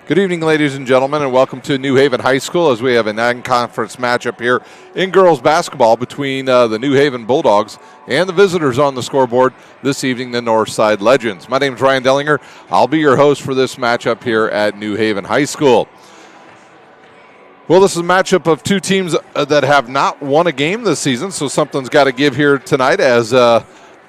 Good evening, ladies and gentlemen, and welcome to New Haven High School as we have a non-conference matchup here in girls basketball between the New Haven Bulldogs and the visitors on the scoreboard this evening, the Northside Legends. My name is Ryan Dellinger. I'll be your host for this matchup here at New Haven High School. Well, this is a matchup of two teams that have not won a game this season, so something's got to give here tonight as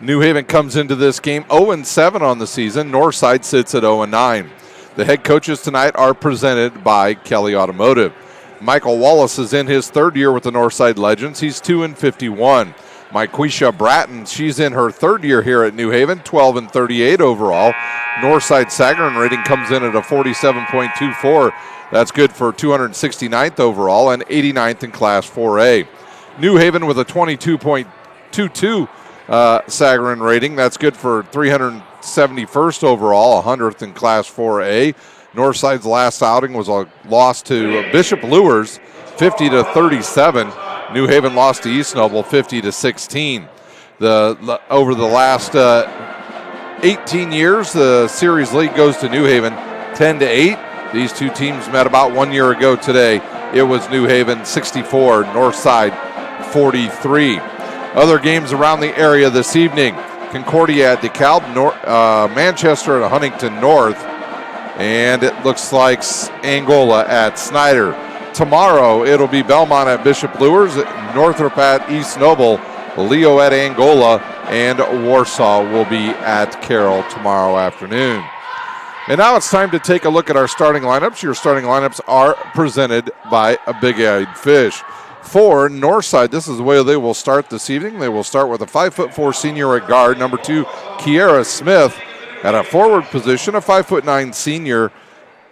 New Haven comes into this game 0-7 on the season. Northside sits at 0-9. The head coaches tonight are presented by Kelly Automotive. Michael Wallace is in his third year with the Northside Legends. He's 2-51. Myquisha Bratton, she's in her third year here at New Haven, 12-38 overall. Northside Sagarin rating comes in at a 47.24. That's good for 269th overall and 89th in Class 4A. New Haven with a 22.22 Sagarin rating. That's good for 371st overall, 100th in Class 4A. Northside's last outing was a loss to Bishop Luers, 50-37. New Haven lost to East Noble, 50-16. Over the last 18 years, the series lead goes to New Haven, 10-8. These two teams met about 1 year ago today. It was New Haven 64, Northside 43. Other games around the area this evening: Concordia at DeKalb, Manchester at Huntington North, and it looks like Angola at Snyder. Tomorrow it'll be Belmont at Bishop Luers, Northrop at East Noble, Leo at Angola, and Warsaw will be at Carroll tomorrow afternoon. And now it's time to take a look at our starting lineups. Your starting lineups are presented by a Big Eyed Fish. For Northside, this is the way they will start this evening. They will start with a 5'4" senior at guard, number 2, Kiera Smith. At a forward position, a 5'9" senior,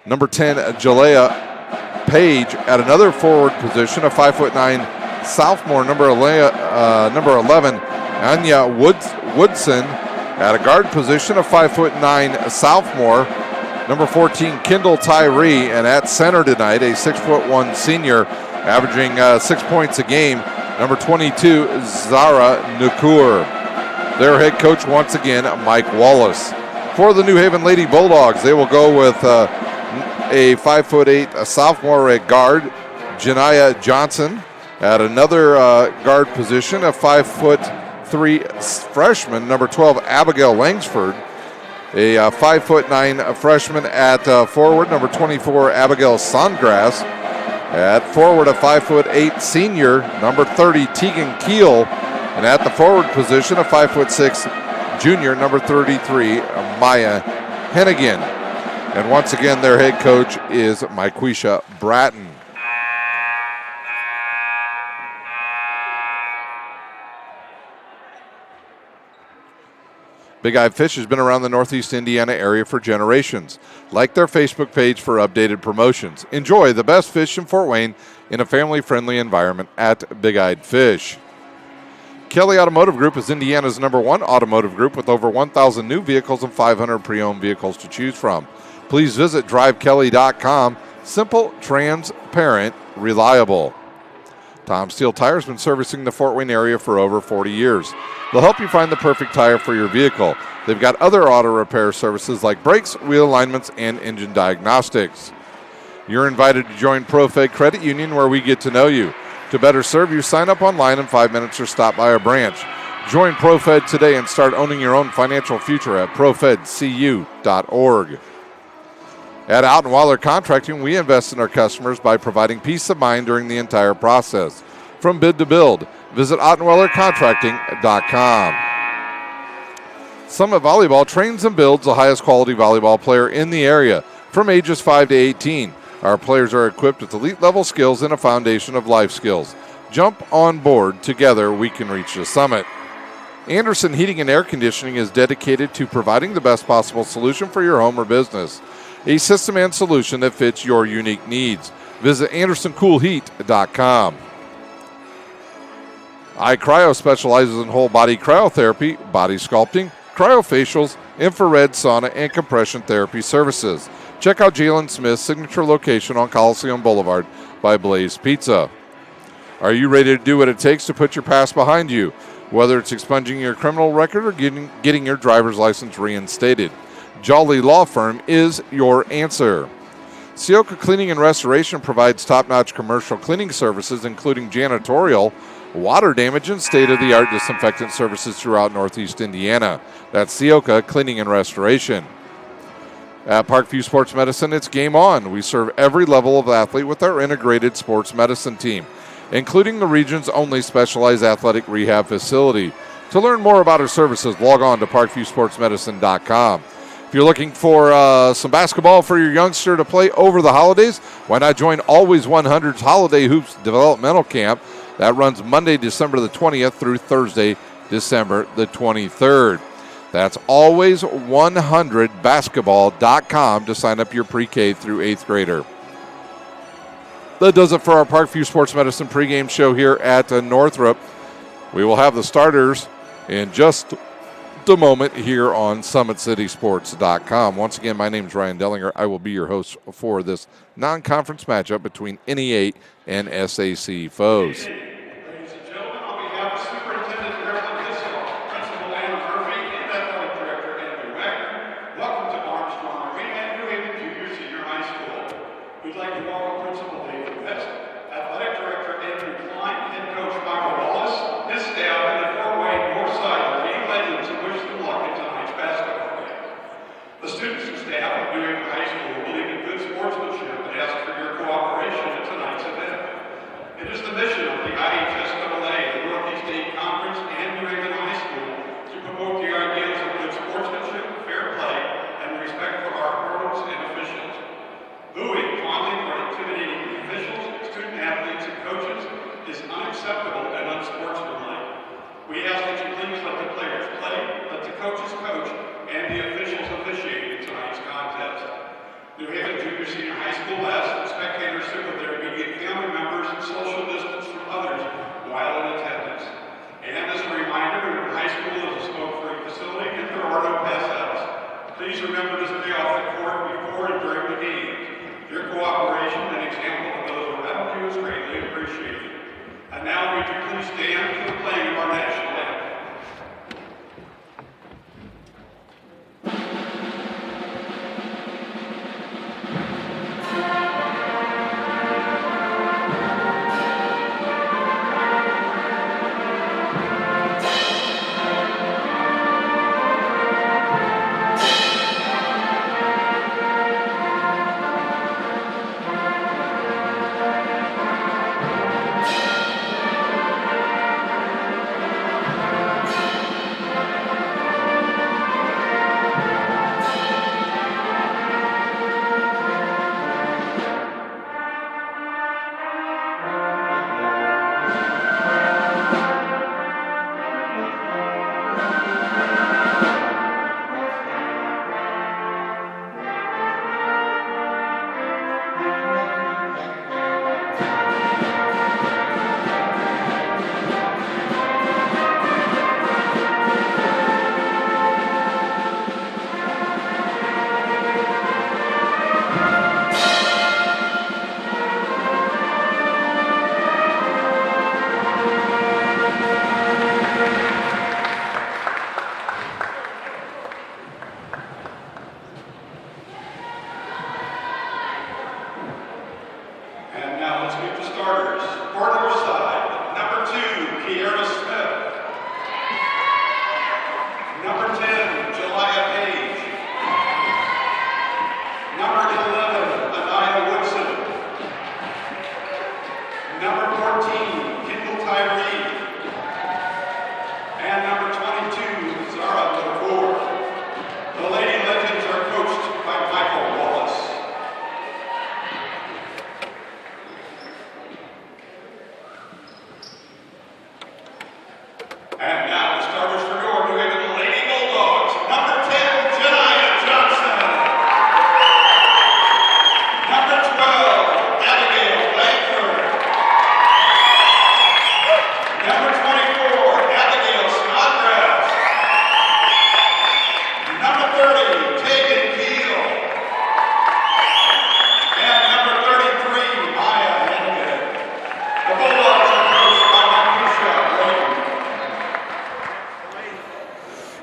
number 10, Jalea Page. At another forward position, a 5'9" sophomore, number 11, Anya Woodson. At a guard position, a 5'9" sophomore, number 14, Kendall Tyree. And at center tonight, a 6'1" senior, averaging 6 points a game, number 22, Zara Nukur. Their head coach, once again, Mike Wallace. For the New Haven Lady Bulldogs, they will go with a 5'8" sophomore at guard, Janiyah Johnson. At another guard position, a 5'3" freshman, number 12, Abigail Langsford. A 5'9" freshman at forward, number 24, Abigail Sandgrass. At forward, a 5'8" senior, number 30, Tegan Keel. And at the forward position, a 5'6" junior, number 33, Maya Hennigan. And once again, their head coach is Myquisha Bratton. Big Eye Fish has been around the Northeast Indiana area for generations. Like their Facebook page for updated promotions. Enjoy the best fish in Fort Wayne in a family-friendly environment at Big Eyed Fish. Kelly Automotive Group is Indiana's #1 automotive group with over 1,000 new vehicles and 500 pre-owned vehicles to choose from. Please visit drivekelly.com. Simple, transparent, reliable. Tom Steel Tire has been servicing the Fort Wayne area for over 40 years. They'll help you find the perfect tire for your vehicle. They've got other auto repair services like brakes, wheel alignments, and engine diagnostics. You're invited to join ProFed Credit Union, where we get to know you. To better serve you, sign up online in 5 minutes or stop by our branch. Join ProFed today and start owning your own financial future at profedcu.org. At Altenweiler Contracting, we invest in our customers by providing peace of mind during the entire process. From bid to build, visit altenweilercontracting.com. Summit Volleyball trains and builds the highest quality volleyball player in the area from ages 5 to 18. Our players are equipped with elite-level skills and a foundation of life skills. Jump on board. Together, we can reach the summit. Anderson Heating and Air Conditioning is dedicated to providing the best possible solution for your home or business. A system and solution that fits your unique needs. Visit AndersonCoolHeat.com. iCryo specializes in whole body cryotherapy, body sculpting, cryofacials, infrared sauna, and compression therapy services. Check out Jalen Smith's signature location on Coliseum Boulevard by Blaze Pizza. Are you ready to do what it takes to put your past behind you? Whether it's expunging your criminal record or getting your driver's license reinstated, Jolly Law Firm is your answer. Sioka Cleaning and Restoration provides top-notch commercial cleaning services, including janitorial, water damage, and state-of-the-art disinfectant services throughout Northeast Indiana. That's Sioka Cleaning and Restoration. At Parkview Sports Medicine, it's game on. We serve every level of athlete with our integrated sports medicine team, including the region's only specialized athletic rehab facility. To learn more about our services, log on to parkviewsportsmedicine.com. If you're looking for some basketball for your youngster to play over the holidays, why not join Always 100's Holiday Hoops Developmental Camp. That runs Monday, December the 20th through Thursday, December the 23rd. That's always100basketball.com to sign up your pre-K through 8th grader. That does it for our Parkview Sports Medicine pregame show here at Northrop. We will have the starters in just a moment here on SummitCitySports.com. Once again, my name is Ryan Dellinger. I will be your host for this non-conference matchup between NE8 and SAC foes.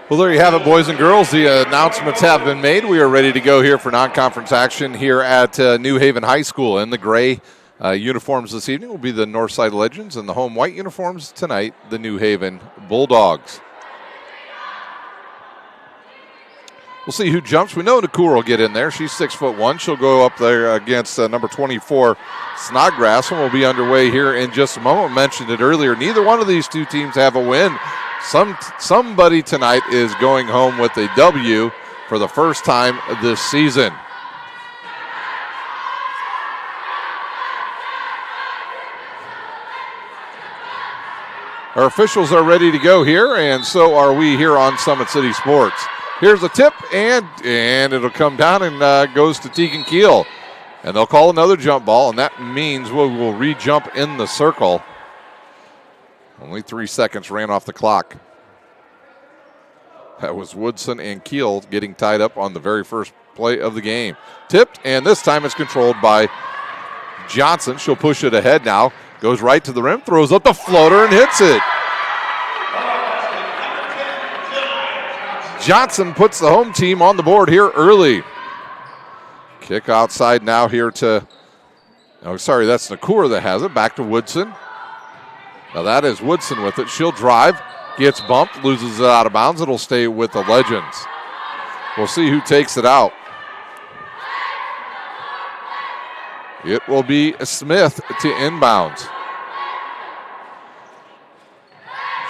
Well, there you have it, boys and girls. The announcements have been made. We are ready to go here for non-conference action here at New Haven High School. In the gray uniforms this evening will be the Northside Legends, and the home white uniforms tonight, the New Haven Bulldogs. We'll see who jumps. We know Nakur will get in there. She's 6'1". She'll go up there against number 24, Snodgrass, and we'll be underway here in just a moment. I mentioned it earlier. Neither one of these two teams have a win. Somebody tonight is going home with a W for the first time this season. Our officials are ready to go here, and so are we here on Summit City Sports. Here's a tip, and it'll come down and goes to Tegan Keel. And they'll call another jump ball, and that means we will re-jump in the circle. Only 3 seconds ran off the clock. That was Woodson and Keel getting tied up on the very first play of the game. Tipped, and this time it's controlled by Johnson. She'll push it ahead now. Goes right to the rim, throws up the floater, and hits it. Johnson puts the home team on the board here early. Kick outside now here to, that's Nakur that has it. Back to Woodson. Now that is Woodson with it. She'll drive, gets bumped, loses it out of bounds. It'll stay with the Legends. We'll see who takes it out. It will be Smith to inbounds.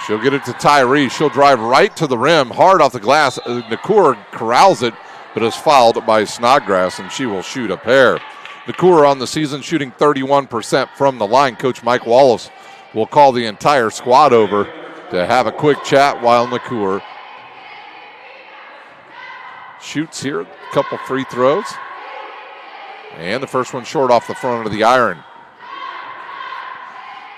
She'll get it to Tyree. She'll drive right to the rim, hard off the glass. Nakur corrals it, but is fouled by Snodgrass, and she will shoot a pair. Nakur on the season shooting 31% from the line. Coach Mike Wallace will call the entire squad over to have a quick chat while Nakur shoots here. A couple free throws. And the first one short off the front of the iron.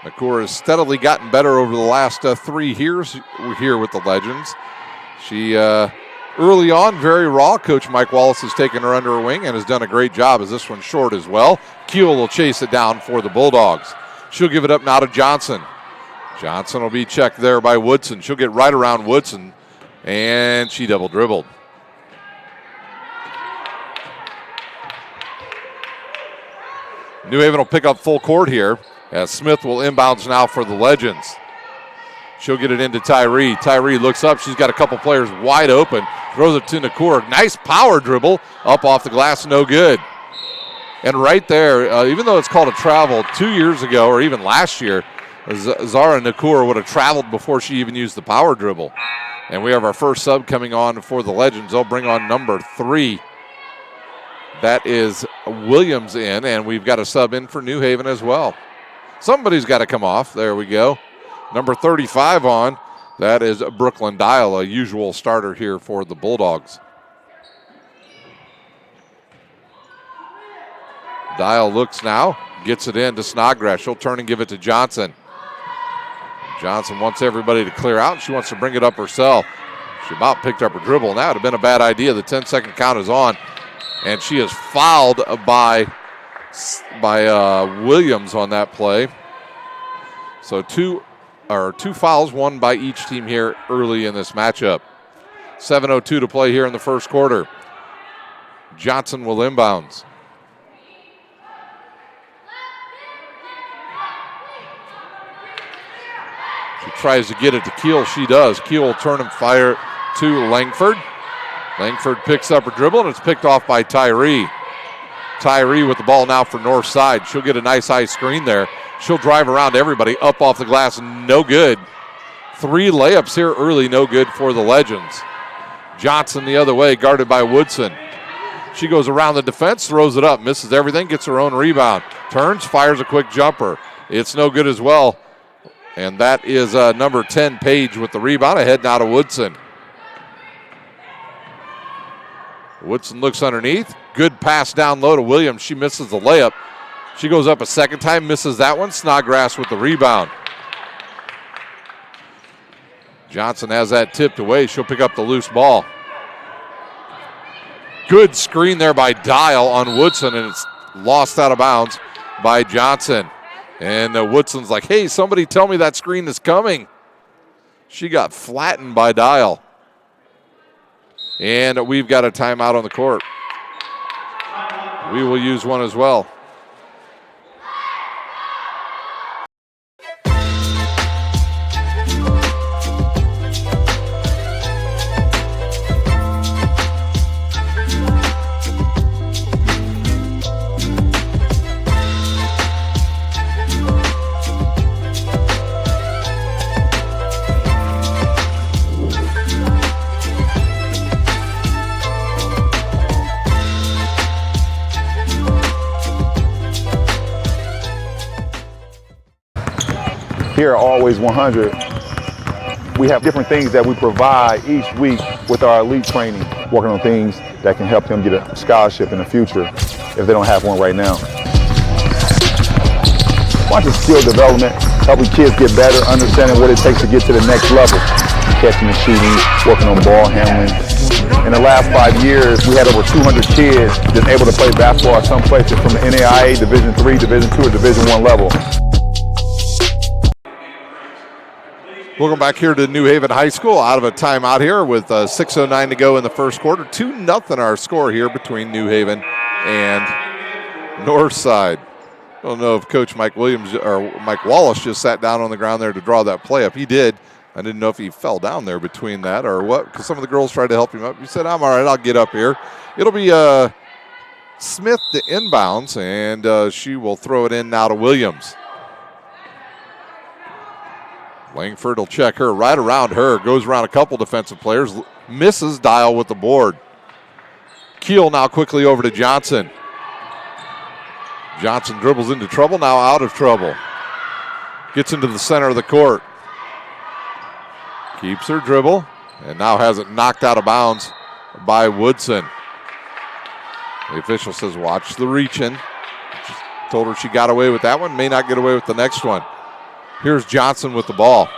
Nakur has steadily gotten better over the last 3 years here with the Legends. She, early on, very raw. Coach Mike Wallace has taken her under her wing and has done a great job as this one's short as well. Kuehl will chase it down for the Bulldogs. She'll give it up now to Johnson. Johnson will be checked there by Woodson. She'll get right around Woodson, and she double dribbled. New Haven will pick up full court here as Smith will inbounds now for the Legends. She'll get it into Tyree. Tyree looks up. She's got a couple players wide open. Throws it to Nakur. Nice power dribble. Up off the glass, no good. And right there, even though it's called a travel, 2 years ago or even last year, Zara Nakur would have traveled before she even used the power dribble. And we have our first sub coming on for the Legends. They'll bring on number 3. That is Williams in, and we've got a sub in for New Haven as well. Somebody's got to come off. There we go. Number 35 on. That is Brooklyn Dial, a usual starter here for the Bulldogs. Dial looks now, gets it in to Snodgrass. She'll turn and give it to Johnson. Johnson wants everybody to clear out. She wants to bring it up herself. She about picked up her dribble, and that would have been a bad idea. The 10-second count is on, and she is fouled by Williams on that play. So two fouls, one by each team here early in this matchup. 7:02 to play here in the first quarter. Johnson will inbounds. She tries to get it to Kuehl. She does. Kuehl will turn and fire to Langford. Langford picks up her dribble, and it's picked off by Tyree. Tyree with the ball now for North Side. She'll get a nice high screen there. She'll drive around everybody. Up off the glass, no good. 3 layups here early, no good for the Legends. Johnson the other way, guarded by Woodson. She goes around the defense, throws it up, misses everything, gets her own rebound. Turns, fires a quick jumper. It's no good as well. And that is number 10, Page, with the rebound. Ahead now to Woodson. Woodson looks underneath. Good pass down low to Williams. She misses the layup. She goes up a second time, misses that one. Snodgrass with the rebound. Johnson has that tipped away. She'll pick up the loose ball. Good screen there by Dial on Woodson, and it's lost out of bounds by Johnson. And Woodson's like, hey, somebody tell me that screen is coming. She got flattened by Dial. And we've got a timeout on the court. We will use one as well. Here at Always 100, we have different things that we provide each week with our elite training, working on things that can help them get a scholarship in the future if they don't have one right now. Bunch of skill development, helping kids get better, understanding what it takes to get to the next level. Catching and shooting, working on ball handling. In the last 5 years, we had over 200 kids that's able to play basketball at some places from the NAIA, Division III, Division II, or Division I level. Welcome back here to New Haven High School. Out of a timeout here with 6:09 to go in the first quarter. 2-0 our score here between New Haven and Northside. I don't know if Coach Mike Williams or Mike Wallace just sat down on the ground there to draw that play up. He did. I didn't know if he fell down there between that or what, because some of the girls tried to help him up. He said, I'm all right, I'll get up here. It'll be Smith to inbounds, and she will throw it in now to Williams. Langford will check her right around her. Goes around a couple defensive players. Misses Dial with the board. Keel now quickly over to Johnson. Johnson dribbles into trouble, now out of trouble. Gets into the center of the court. Keeps her dribble, and now has it knocked out of bounds by Woodson. The official says, watch the reaching. Just told her she got away with that one, may not get away with the next one. Here's Johnson with the ball.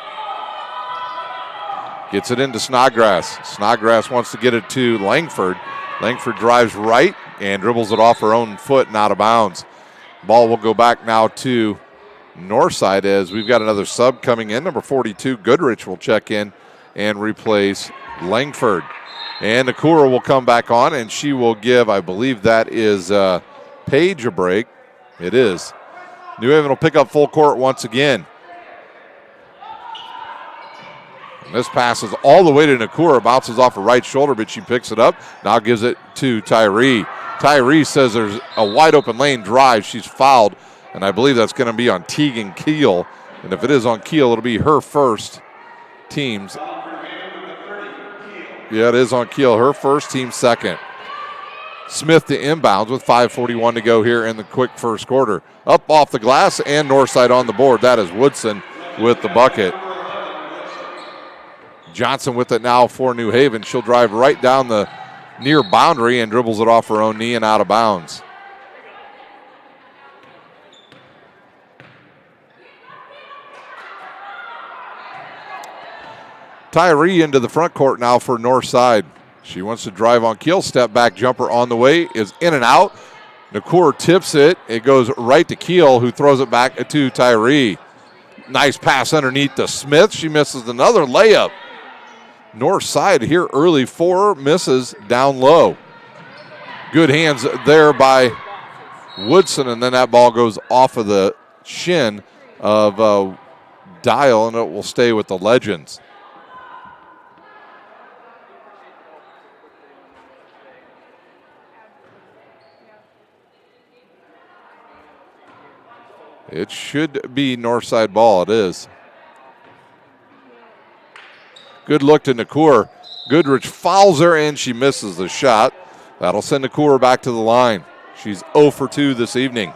Gets it into Snodgrass. Snodgrass wants to get it to Langford. Langford drives right and dribbles it off her own foot and out of bounds. Ball will go back now to Northside as we've got another sub coming in. Number 42, Goodrich, will check in and replace Langford. And Nakura will come back on, and she will give, I believe that is Page a break. It is. New Haven will pick up full court once again. And this passes all the way to Nakura, bounces off her right shoulder, but she picks it up. Now gives it to Tyree. Tyree says there's a wide open lane drive. She's fouled, and I believe that's going to be on Tegan Keel. And if it is on Keel, it'll be her first, team's. Yeah, it is on Keel, her first, team second. Smith to inbounds with 5:41 to go here in the quick first quarter. Up off the glass and Northside on the board. That is Woodson with the bucket. Johnson with it now for New Haven. She'll drive right down the near boundary and dribbles it off her own knee and out of bounds. Tyree into the front court now for Northside. She wants to drive on Keel. Step back jumper on the way is in and out. Nakor tips it. It goes right to Keel, who throws it back to Tyree. Nice pass underneath to Smith. She misses another layup. Northside here early, 4 misses down low. Good hands there by Woodson, and then that ball goes off of the shin of Dial, and it will stay with the Legends. It should be Northside ball. It is. Good look to Nakor. Goodrich fouls her, and she misses the shot. That'll send Nakor back to the line. She's 0 for 2 this evening.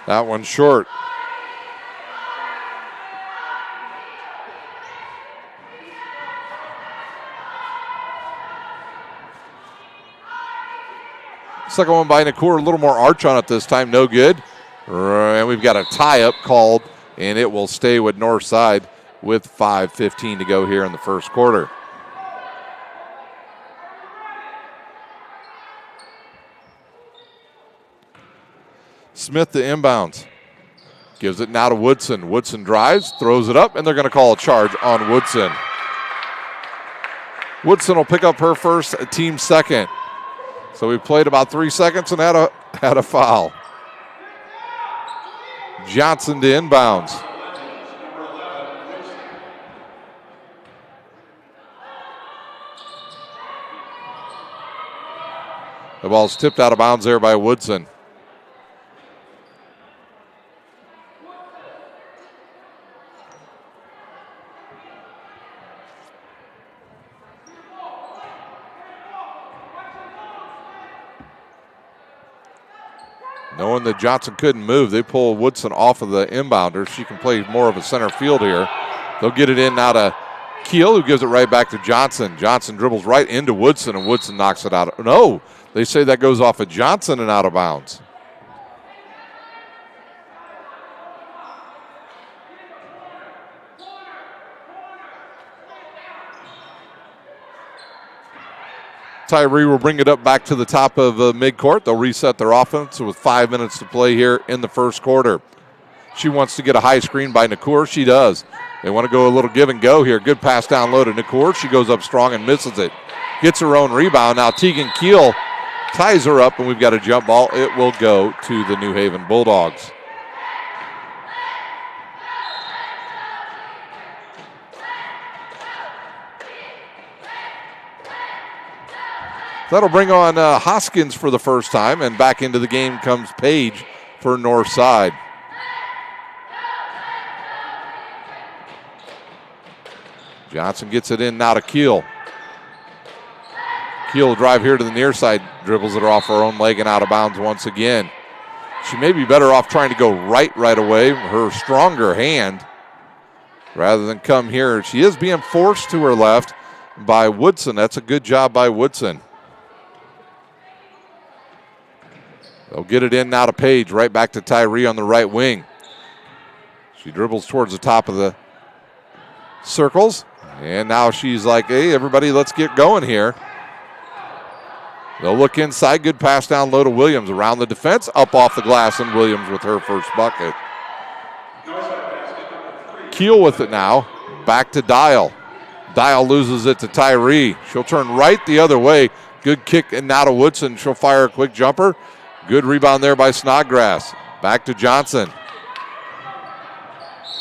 That one's short. Second one by Nakur, a little more arch on it this time, no good. And we've got a tie-up called, and it will stay with Northside with 5:15 to go here in the first quarter. Smith to inbounds. Gives it now to Woodson. Woodson drives, throws it up, and they're going to call a charge on Woodson. Woodson will pick up her first, team second. So we played about 3 seconds and had a foul. Johnson to inbounds. The ball's tipped out of bounds there by Woodson. Knowing that Johnson couldn't move, they pull Woodson off of the inbounder. She can play more of a center field here. They'll get it in now to Keel, who gives it right back to Johnson. Johnson dribbles right into Woodson, and Woodson knocks it out. No, they say that goes off of Johnson and out of bounds. Tyree will bring it up back to the top of midcourt. They'll reset their offense with 5 minutes to play here in the first quarter. She wants to get a high screen by Nakur. She does. They want to go a little give and go here. Good pass down low to Nakur. She goes up strong and misses it. Gets her own rebound. Now Tegan Keel ties her up, and we've got a jump ball. It will go to the New Haven Bulldogs. That'll bring on Hoskins for the first time, and back into the game comes Page for Northside. Johnson gets it in now to Keel. Keel will drive here to the near side, dribbles it off her own leg and out of bounds once again. She may be better off trying to go right away, her stronger hand, rather than come here. She is being forced to her left by Woodson. That's a good job by Woodson. They'll get it in now to Page, right back to Tyree on the right wing. She dribbles towards the top of the circles, and now she's like, hey, everybody, let's get going here. They'll look inside, good pass down low to Williams, around the defense, up off the glass, and Williams with her first bucket. Keel with it now, back to Dial. Dial loses it to Tyree. She'll turn right the other way. Good kick, and now to Woodson. She'll fire a quick jumper. Good rebound there by Snodgrass. Back to Johnson.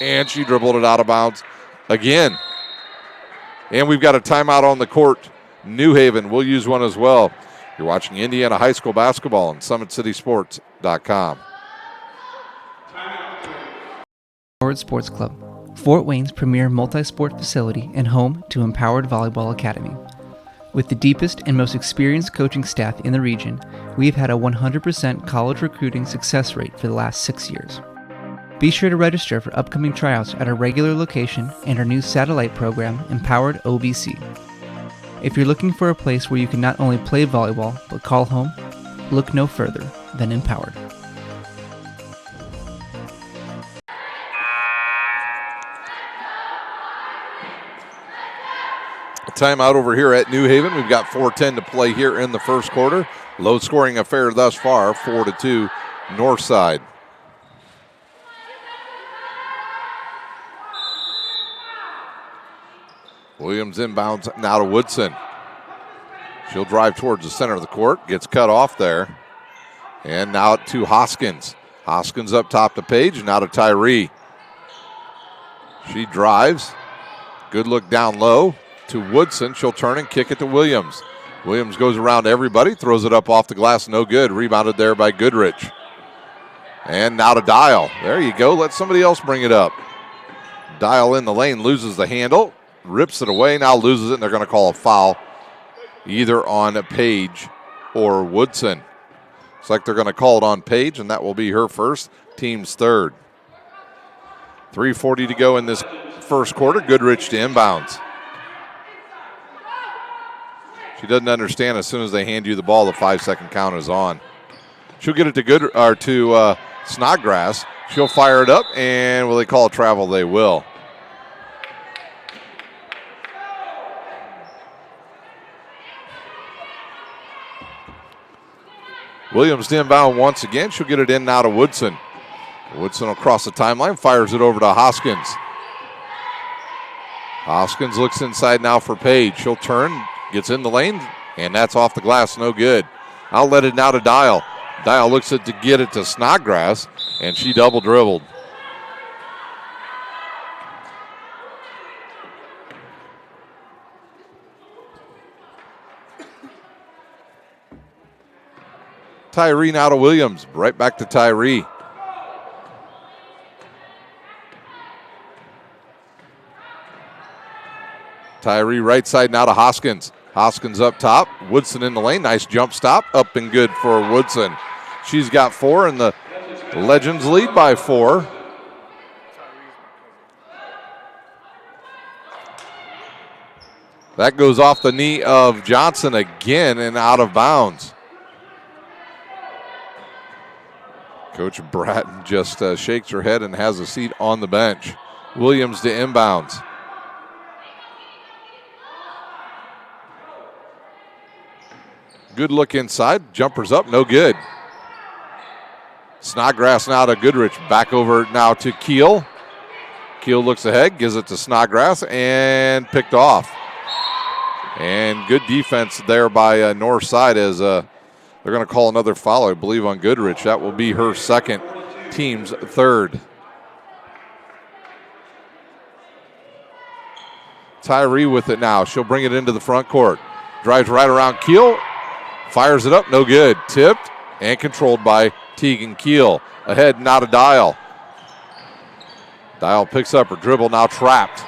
And she dribbled it out of bounds again. And we've got a timeout on the court. New Haven will use one as well. You're watching Indiana High School basketball on SummitCitySports.com. Empowered Sports Club, Fort Wayne's premier multi-sport facility and home to Empowered Volleyball Academy. With the deepest and most experienced coaching staff in the region, we've had a 100% college recruiting success rate for the last 6 years. Be sure to register for upcoming tryouts at our regular location and our new satellite program, Empowered OBC. If you're looking for a place where you can not only play volleyball, but call home, look no further than Empowered. Timeout over here at New Haven. We've got 4:10 to play here in the first quarter. Low scoring affair thus far, 4-2 Northside. Williams inbounds now to Woodson. She'll drive towards the center of the court, gets cut off there. And now to Hoskins. Hoskins up top to Page, now to Tyree. She drives. Good look down low to Woodson. She'll turn and kick it to Williams. Williams goes around everybody, throws it up off the glass, no good. Rebounded there by Goodrich. And now to Dial. There you go. Let somebody else bring it up. Dial in the lane, loses the handle, rips it away, now loses it, and they're going to call a foul either on Page or Woodson. Looks like they're going to call it on Page, and that will be her first, team's third. 3:40 to go in this first quarter. Goodrich to inbounds. She doesn't understand as soon as they hand you the ball, the 5-second count is on. She'll get it to Snodgrass. She'll fire it up, and will they call a travel? They will. Williams to inbound once again. She'll get it in now to Woodson. Woodson will cross the timeline, fires it over to Hoskins. Hoskins looks inside now for Page. She'll turn, gets in the lane, and that's off the glass, no good. Outletted now to Dial. Dial looks to get it to Snodgrass, and she double dribbled. Tyree now to Williams. Right back to Tyree. Tyree right side now to Hoskins. Hoskins up top. Woodson in the lane. Nice jump stop. Up and good for Woodson. She's got 4, and the Legends lead by 4. That goes off the knee of Johnson again and out of bounds. Coach Bratton just shakes her head and has a seat on the bench. Williams to inbounds. Good look inside. Jumpers up, no good. Snodgrass now to Goodrich. Back over now to Keel. Keel looks ahead, gives it to Snodgrass, and picked off. And good defense there by North Side as they're going to call another foul, I believe, on Goodrich. That will be her second, team's third. Tyree with it now. She'll bring it into the front court. Drives right around Keel. Fires it up, no good. Tipped and controlled by Tegan Keel. Ahead, now to Dial. Dial picks up her dribble, now trapped.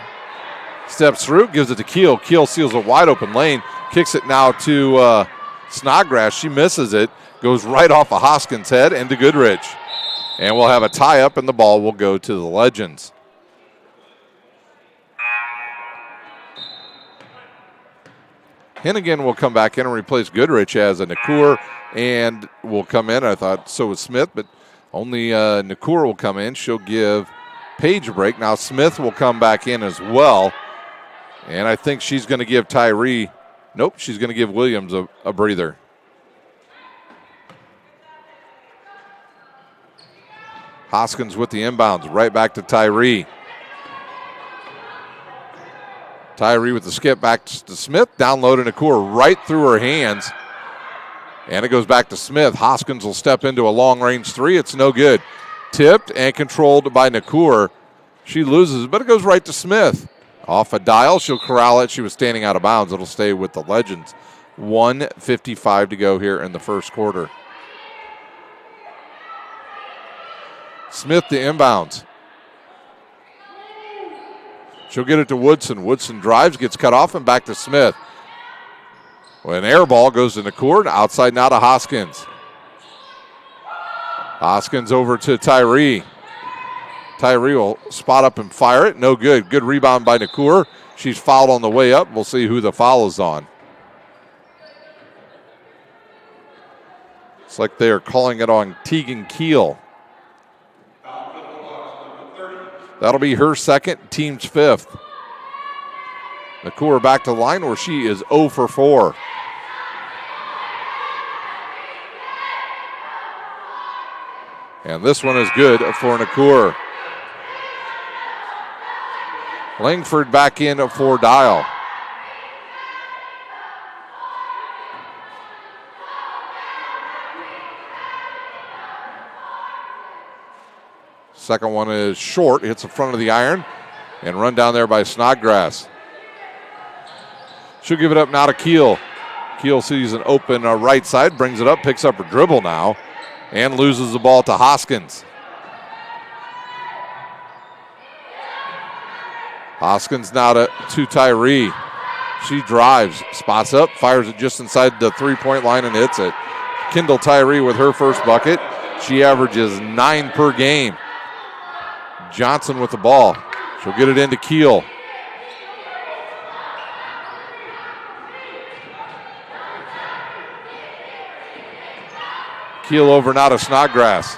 Steps through, gives it to Keel. Keel seals a wide open lane. Kicks it now to Snodgrass. She misses it. Goes right off of Hoskins' head and to Goodrich. And we'll have a tie-up, and the ball will go to the Legends. Hennigan will come back in and replace Goodrich as a Nakur, and will come in. I thought so was Smith, but only Nakur will come in. She'll give Page a break. Now Smith will come back in as well, and I think she's going to give Tyree, nope, she's going to give Williams a breather. Hoskins with the inbounds, right back to Tyree. Tyree with the skip back to Smith, downloading a core right through her hands. And it goes back to Smith. Hoskins will step into a long-range 3. It's no good. Tipped and controlled by Nakur. She loses, but it goes right to Smith. Off a Dial, she'll corral it. She was standing out of bounds. It'll stay with the Legends. 1:55 to go here in the first quarter. Smith to inbounds. She'll get it to Woodson. Woodson drives, gets cut off, and back to Smith. Well, an air ball goes to Nakur, outside now to Hoskins. Hoskins over to Tyree. Tyree will spot up and fire it. No good. Good rebound by Nakur. She's fouled on the way up. We'll see who the foul is on. It's like they are calling it on Tegan Keel. That'll be her second, team's fifth. Nakur back to the line where she is 0 for 4. And this one is good for Nakur. Langford back in for Dial. Second one is short, hits the front of the iron, and run down there by Snodgrass. She'll give it up now to Keel. Keel sees an open right side, brings it up, picks up her dribble now, and loses the ball to Hoskins. Hoskins now to Tyree. She drives, spots up, fires it just inside the three-point line and hits it. Kendall Tyree with her first bucket. She averages 9 per game. Johnson with the ball. She'll get it into Keel. Keel over now to Snodgrass.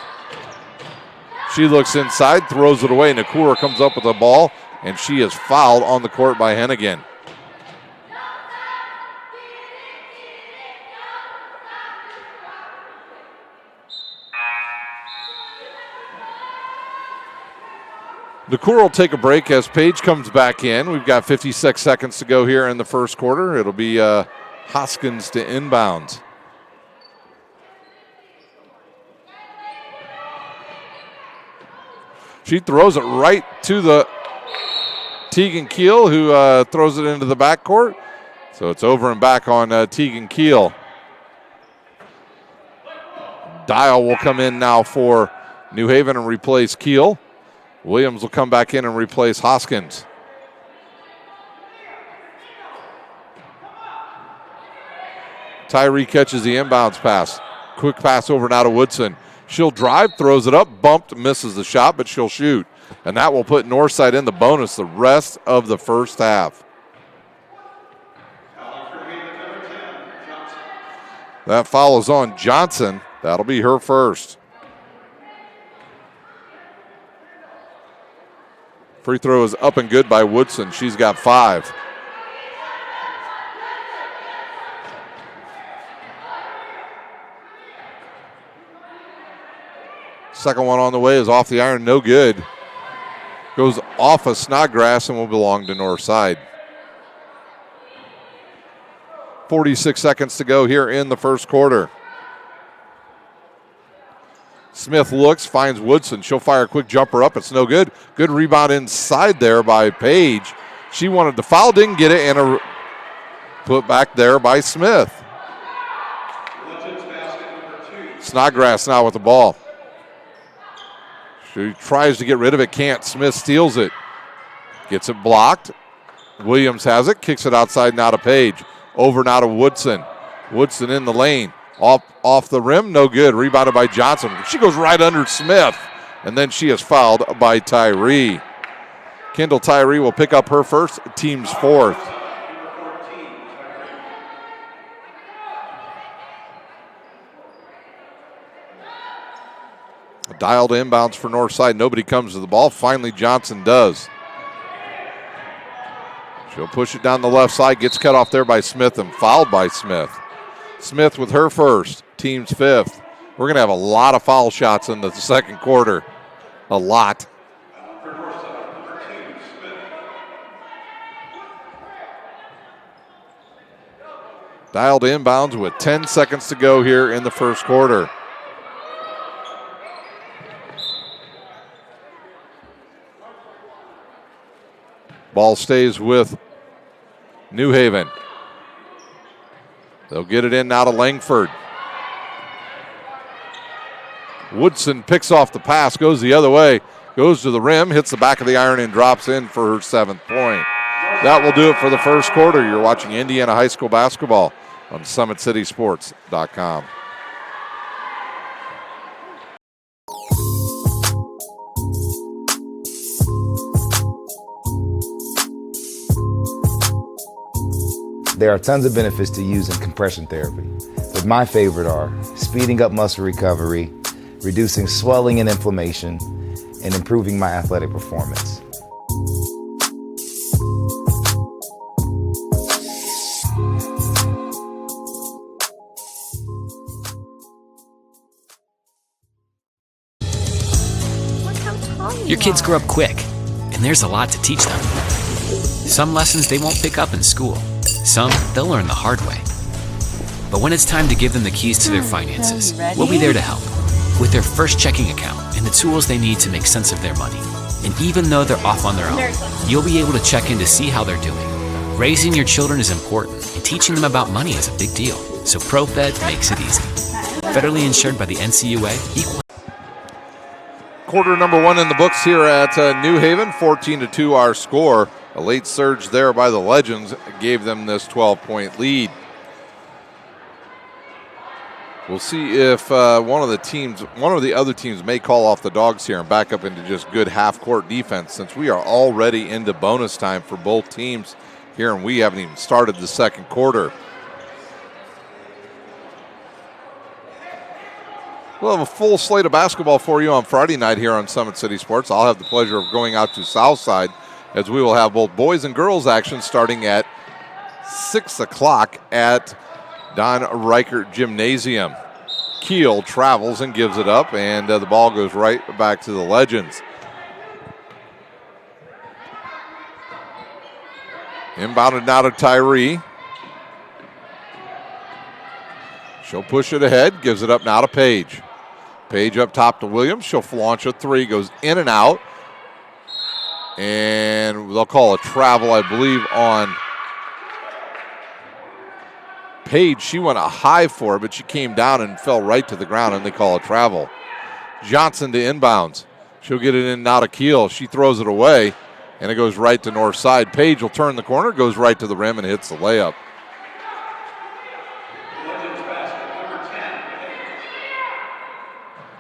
She looks inside, throws it away. Nakura comes up with the ball, and she is fouled on the court by Hennigan. Nakura will take a break as Page comes back in. We've got 56 seconds to go here in the first quarter. It'll be Hoskins to inbounds. She throws it right to the Tegan Keel, who throws it into the backcourt. So it's over and back on Tegan Keel. Dial will come in now for New Haven and replace Keel. Williams will come back in and replace Hoskins. Tyree catches the inbounds pass. Quick pass over now to Woodson. She'll drive, throws it up, bumped, misses the shot, but she'll shoot. And that will put Northside in the bonus the rest of the first half. That foul is on Johnson. That'll be her first. Free throw is up and good by Woodson. She's got 5. Second one on the way is off the iron, no good. Goes off of Snodgrass and will belong to Northside. 46 seconds to go here in the first quarter. Smith looks, finds Woodson. She'll fire a quick jumper up. It's no good. Good rebound inside there by Page. She wanted the foul, didn't get it, and a put back there by Smith. Snodgrass now with the ball. She tries to get rid of it, can't. Smith steals it. Gets it blocked. Williams has it, kicks it outside now to Page. Over now to Woodson. Woodson in the lane. Off the rim, no good. Rebounded by Johnson. She goes right under Smith, and then she is fouled by Tyree. Kendall Tyree will pick up her first, team's fourth. Dialed inbounds for Northside. Nobody comes to the ball. Finally, Johnson does. She'll push it down the left side. Gets cut off there by Smith and fouled by Smith. Smith with her first, team's fifth. We're going to have a lot of foul shots in the second quarter. A lot. Dialed inbounds with 10 seconds to go here in the first quarter. Ball stays with New Haven. They'll get it in now to Langford. Woodson picks off the pass, goes the other way, goes to the rim, hits the back of the iron, and drops in for her 7th point. That will do it for the first quarter. You're watching Indiana High School basketball on SummitCitySports.com. There are tons of benefits to using compression therapy, but my favorite are speeding up muscle recovery, reducing swelling and inflammation, and improving my athletic performance. Your kids grow up quick, and there's a lot to teach them. Some lessons they won't pick up in school. Some they'll learn the hard way. But when it's time to give them the keys to their finances, we'll be there to help with their first checking account and the tools they need to make sense of their money. And even though they're off on their own, you'll be able to check in to see how they're doing. Raising your children is important, and teaching them about money is a big deal. So ProFed makes it easy. Federally insured by the NCUA. Equal. Quarter number 1 in the books here at New Haven. 14-2 our score. A late surge there by the Legends gave them this 12-point lead. We'll see if one of the other teams may call off the dogs here and back up into just good half-court defense, since we are already into bonus time for both teams here, and we haven't even started the second quarter. We'll have a full slate of basketball for you on Friday night here on Summit City Sports. I'll have the pleasure of going out to Southside as we will have both boys and girls action starting at 6 o'clock at Don Reichert Gymnasium. Keel travels and gives it up, and the ball goes right back to the Legends. Inbounded now to Tyree. She'll push it ahead, gives it up now to Paige. Paige up top to Williams. She'll launch a three, goes in and out. And they'll call a travel, I believe, on Paige. She went a high for it, but she came down and fell right to the ground, and they call a travel. Johnson to inbounds. She'll get it in now to Keel. She throws it away, and it goes right to north side. Paige will turn the corner, goes right to the rim, and hits the layup.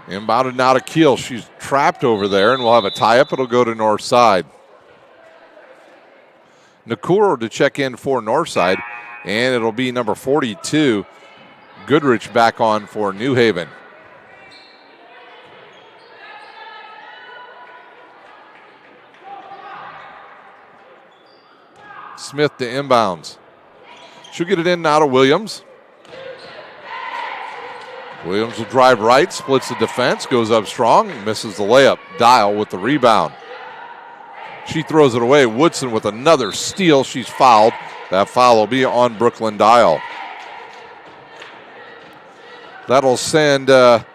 Inbounded now to Keel. She's trapped over there, and we'll have a tie-up. It'll go to north side. Nakuro to check in for north side, and it'll be number 42, Goodrich, back on for New Haven. Smith to inbounds. She'll get it in now to Williams. Williams will drive right, splits the defense, goes up strong, misses the layup. Dial with the rebound. She throws it away. Woodson with another steal. She's fouled. That foul will be on Brooklyn Dial. That'll send it'll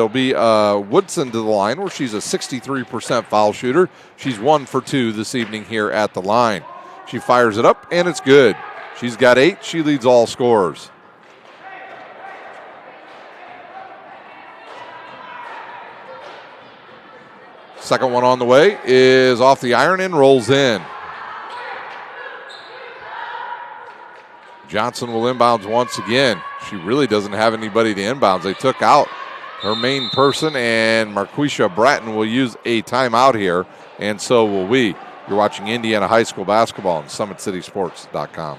be Woodson to the line, where she's a 63% foul shooter. She's 1 for 2 this evening here at the line. She fires it up, and it's good. She's got 8. She leads all scorers. Second one on the way is off the iron and rolls in. Johnson will inbounds once again. She really doesn't have anybody to inbounds. They took out her main person, and Marquisha Bratton will use a timeout here, and so will we. You're watching Indiana High School basketball on SummitCitySports.com.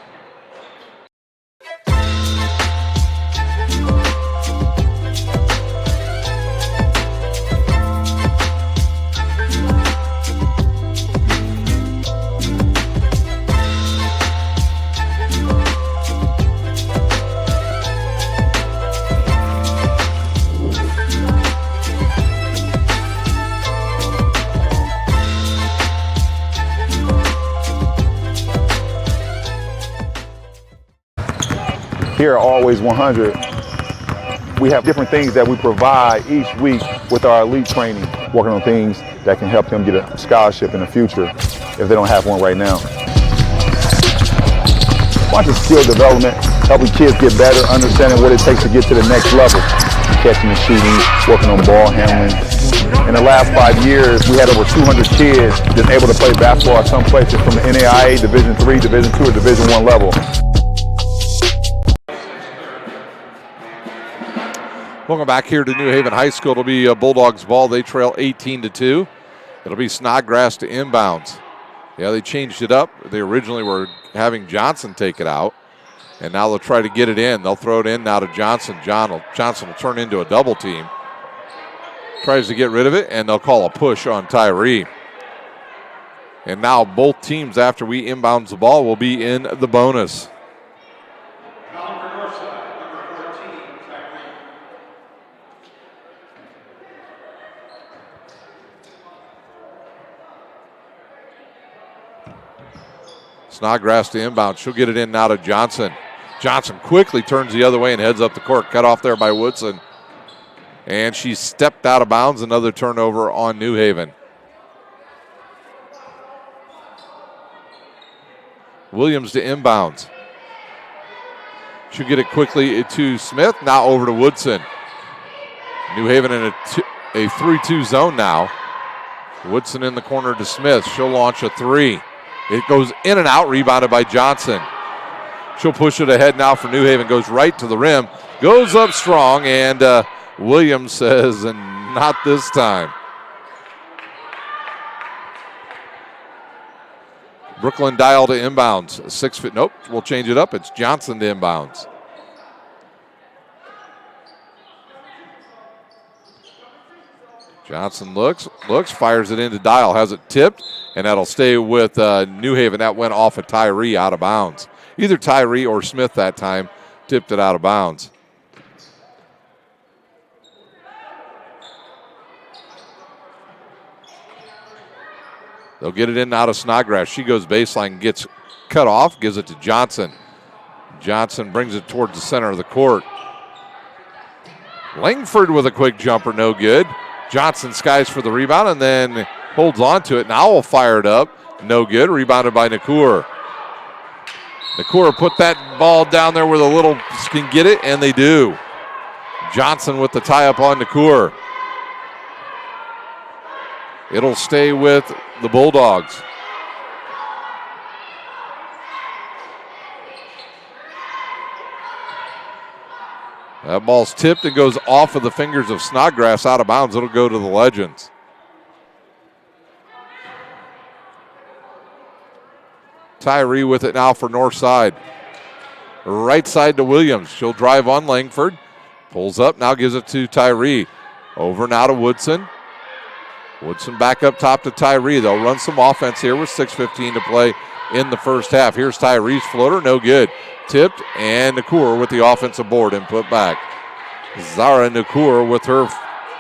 Here at Always 100, we have different things that we provide each week with our elite training, working on things that can help them get a scholarship in the future if they don't have one right now. Bunch of skill development, helping kids get better, understanding what it takes to get to the next level. Catching and shooting, working on ball handling. In the last 5 years, we had over 200 kids that's able to play basketball at some places from the NAIA, Division III, Division II, or Division I level. Welcome back here to New Haven High School. It'll be Bulldogs ball. They trail 18-2. It'll be Snodgrass to inbounds. Yeah, they changed it up. They originally were having Johnson take it out, and now they'll try to get it in. They'll throw it in now to Johnson. Johnson will turn into a double team. Tries to get rid of it, and they'll call a push on Tyree. And now both teams, after we inbounds the ball, will be in the bonus. Snodgrass to inbound. She'll get it in now to Johnson. Johnson quickly turns the other way and heads up the court. Cut off there by Woodson. And she stepped out of bounds. Another turnover on New Haven. Williams to inbounds. She'll get it quickly to Smith. Now over to Woodson. New Haven in a 3-2 zone now. Woodson in the corner to Smith. She'll launch a three. It goes in and out, rebounded by Johnson. She'll push it ahead now for New Haven. Goes right to the rim. Goes up strong, and Williams says, and not this time. Brooklyn Dial to inbounds. 6 foot. Nope, we'll change it up. It's Johnson to inbounds. Johnson looks, fires it into Dial, has it tipped, and that'll stay with New Haven. That went off of Tyree out of bounds. Either Tyree or Smith that time tipped it out of bounds. They'll get it in and out of Snodgrass. She goes baseline, gets cut off, gives it to Johnson. Johnson brings it towards the center of the court. Langford with a quick jumper, no good. Johnson skies for the rebound and then holds on to it. Now will fire it up, no good. Rebounded by Nakur. Nakur put that ball down there where the little can get it, and they do. Johnson with the tie-up on Nakur. It'll stay with the Bulldogs. That ball's tipped and goes off of the fingers of Snodgrass out of bounds. It'll go to the Legends. Tyree with it now for north side. Right side to Williams. She'll drive on Langford. Pulls up, now gives it to Tyree. Over now to Woodson. Woodson back up top to Tyree. They'll run some offense here with 6:15 to play in the first half. Here's Tyree's floater, no good. Tipped, and Nakur with the offensive board and put back. Zara Nakur with her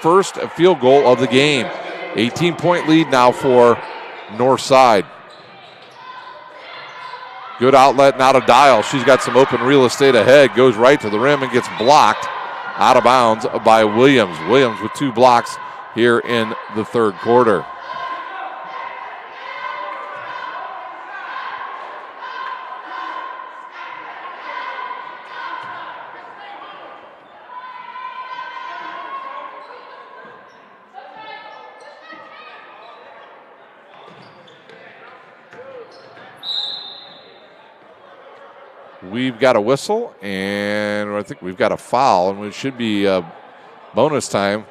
first field goal of the game. 18-point lead now for Northside. Good outlet now to Dial. She's got some open real estate ahead. Goes right to the rim and gets blocked out of bounds by Williams. Williams with 2 blocks here in the third quarter. We've got a whistle, and I think we've got a foul, and it should be bonus time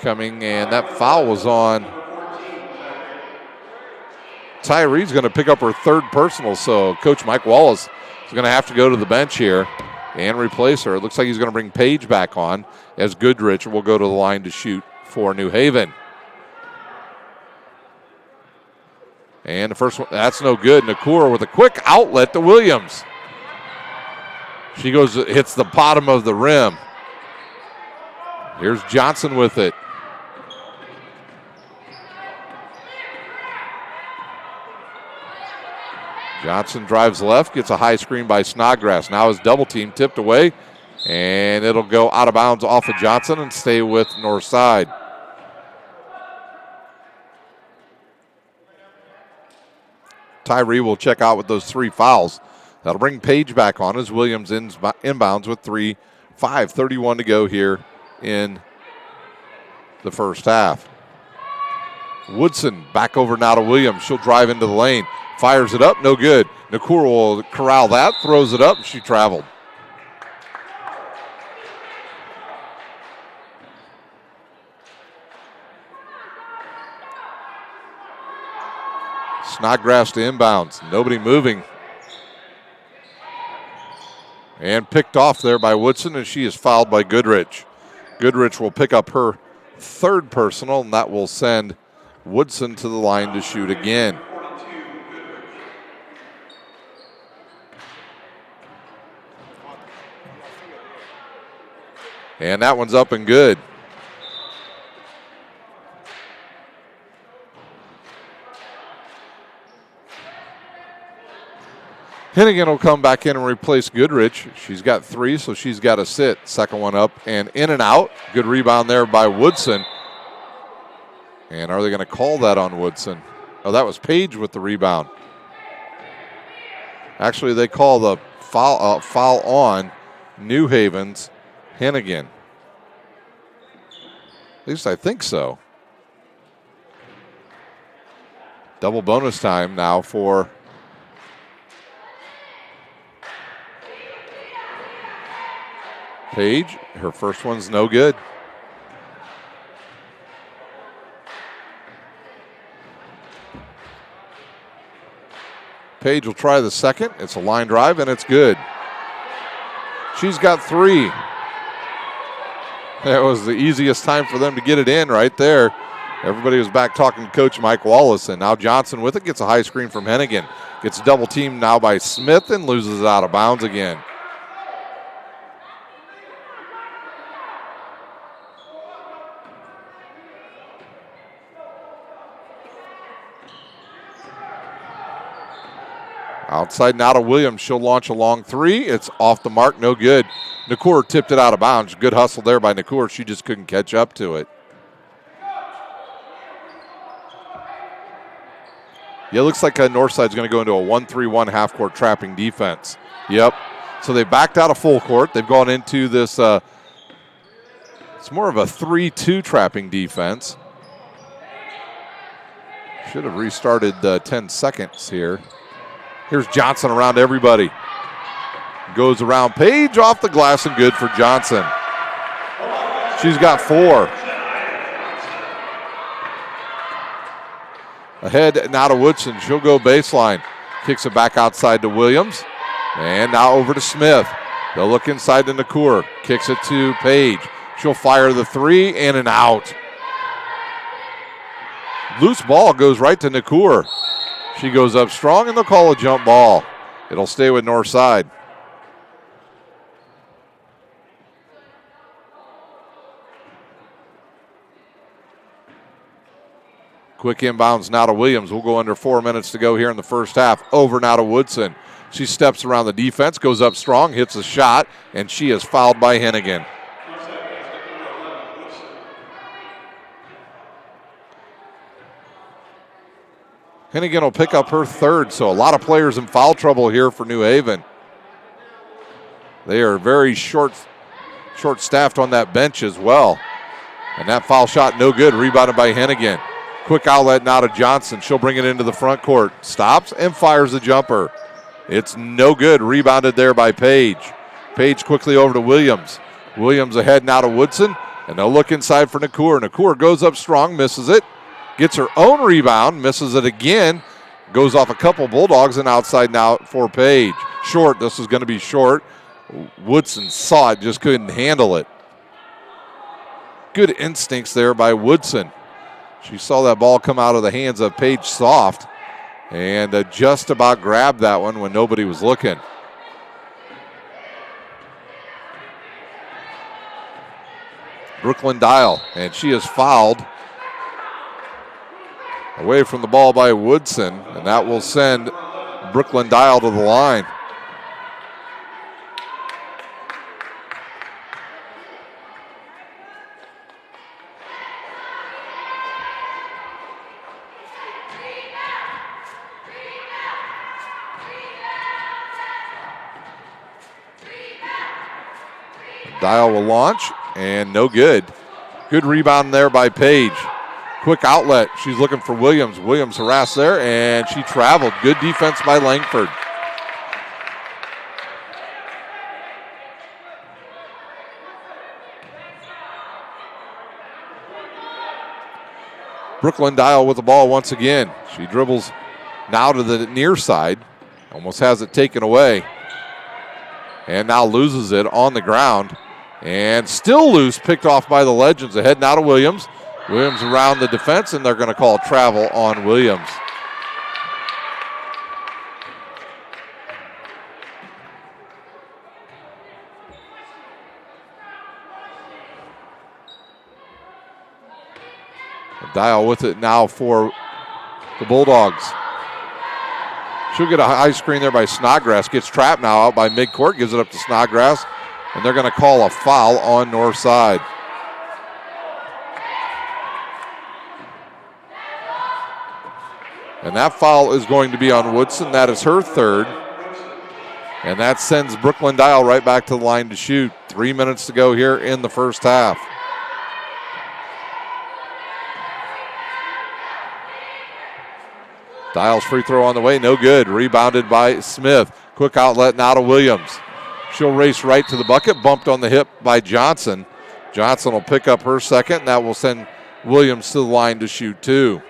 coming, and that foul was on. Tyree's going to pick up her third personal, so Coach Mike Wallace is going to have to go to the bench here and replace her. It looks like he's going to bring Page back on as Goodrich will go to the line to shoot for New Haven. And the first one, that's no good. Nakur with a quick outlet to Williams. She goes, hits the bottom of the rim. Here's Johnson with it. Johnson drives left, gets a high screen by Snodgrass. Now his double team tipped away, and it'll go out of bounds off of Johnson and stay with Northside. Tyree will check out with those 3 fouls. That'll bring Page back on as Williams inbounds with 5:31 to go here in the first half. Woodson back over now to Williams. She'll drive into the lane. Fires it up, no good. Nakur will corral that, throws it up, and she traveled. Snodgrass to inbounds. Nobody moving. And picked off there by Woodson, and she is fouled by Goodrich. Goodrich will pick up her third personal, and that will send Woodson to the line to shoot again. And that one's up and good. Hennigan will come back in and replace Goodrich. She's got 3, so she's got to sit. Second one up and in and out. Good rebound there by Woodson. And are they going to call that on Woodson? Oh, that was Page with the rebound. Actually, they call the foul on New Haven's Hennigan. At least I think so. Double bonus time now for Page. Her first one's no good. Page will try the second. It's a line drive, and it's good. She's got 3. That was the easiest time for them to get it in right there. Everybody was back talking to Coach Mike Wallace, and now Johnson with it gets a high screen from Hennigan. Gets double teamed now by Smith and loses it out of bounds again. Outside now to Williams. She'll launch a long three. It's off the mark, no good. Nakour tipped it out of bounds. Good hustle there by Nakour. She just couldn't catch up to it. Yeah, it looks like Northside's going to go into a 1-3-1 half-court trapping defense. Yep. So they backed out of full court. They've gone into this, it's more of a 3-2 trapping defense. Should have restarted 10 seconds here. Here's Johnson around everybody. Goes around Page off the glass and good for Johnson. She's got 4. Ahead now to Woodson. She'll go baseline. Kicks it back outside to Williams. And now over to Smith. They'll look inside to Nakour. Kicks it to Page. She'll fire the 3 and an out. Loose ball goes right to Nakour. She goes up strong and they'll call a jump ball. It'll stay with Northside. Quick inbounds now to Williams. We'll go under 4 minutes to go here in the first half. Over now to Woodson. She steps around the defense, goes up strong, hits a shot, and she is fouled by Hennigan. Hennigan will pick up her 3rd, so a lot of players in foul trouble here for New Haven. They are very short-staffed on that bench as well. And that foul shot no good, rebounded by Hennigan. Quick outlet now to Johnson. She'll bring it into the front court. Stops and fires the jumper. It's no good, rebounded there by Page. Page quickly over to Williams. Williams ahead now to Woodson, and they'll look inside for Nakour. Nakour goes up strong, misses it. Gets her own rebound, misses it again, goes off a couple Bulldogs, and outside now for Page. Short, this is going to be short. Woodson saw it, just couldn't handle it. Good instincts there by Woodson. She saw that ball come out of the hands of Page Soft and just about grabbed that one when nobody was looking. Brooklyn Dial, and she is fouled. Away from the ball by Woodson, and that will send Brooklyn Dial to the line. Dial will launch, and no good. Good rebound there by Page. Quick outlet. She's looking for Williams. Williams harassed there, and she traveled. Good defense by Langford. Brooklyn Dial with the ball once again. She dribbles now to the near side. Almost has it taken away. And now loses it on the ground. And still loose, picked off by the Legends. Ahead now to Williams. Williams around the defense, and they're going to call travel on Williams. Dial with it now for the Bulldogs. She'll get a high screen there by Snodgrass. Gets trapped now out by midcourt. Gives it up to Snodgrass. And they're going to call a foul on Northside. And that foul is going to be on Woodson. That is her 3rd. And that sends Brooklyn Dial right back to the line to shoot. 3 minutes to go here in the first half. Dial's free throw on the way, no good. Rebounded by Smith. Quick outlet now to Williams. She'll race right to the bucket, bumped on the hip by Johnson. Johnson will pick up her 2nd, and that will send Williams to the line to shoot 2.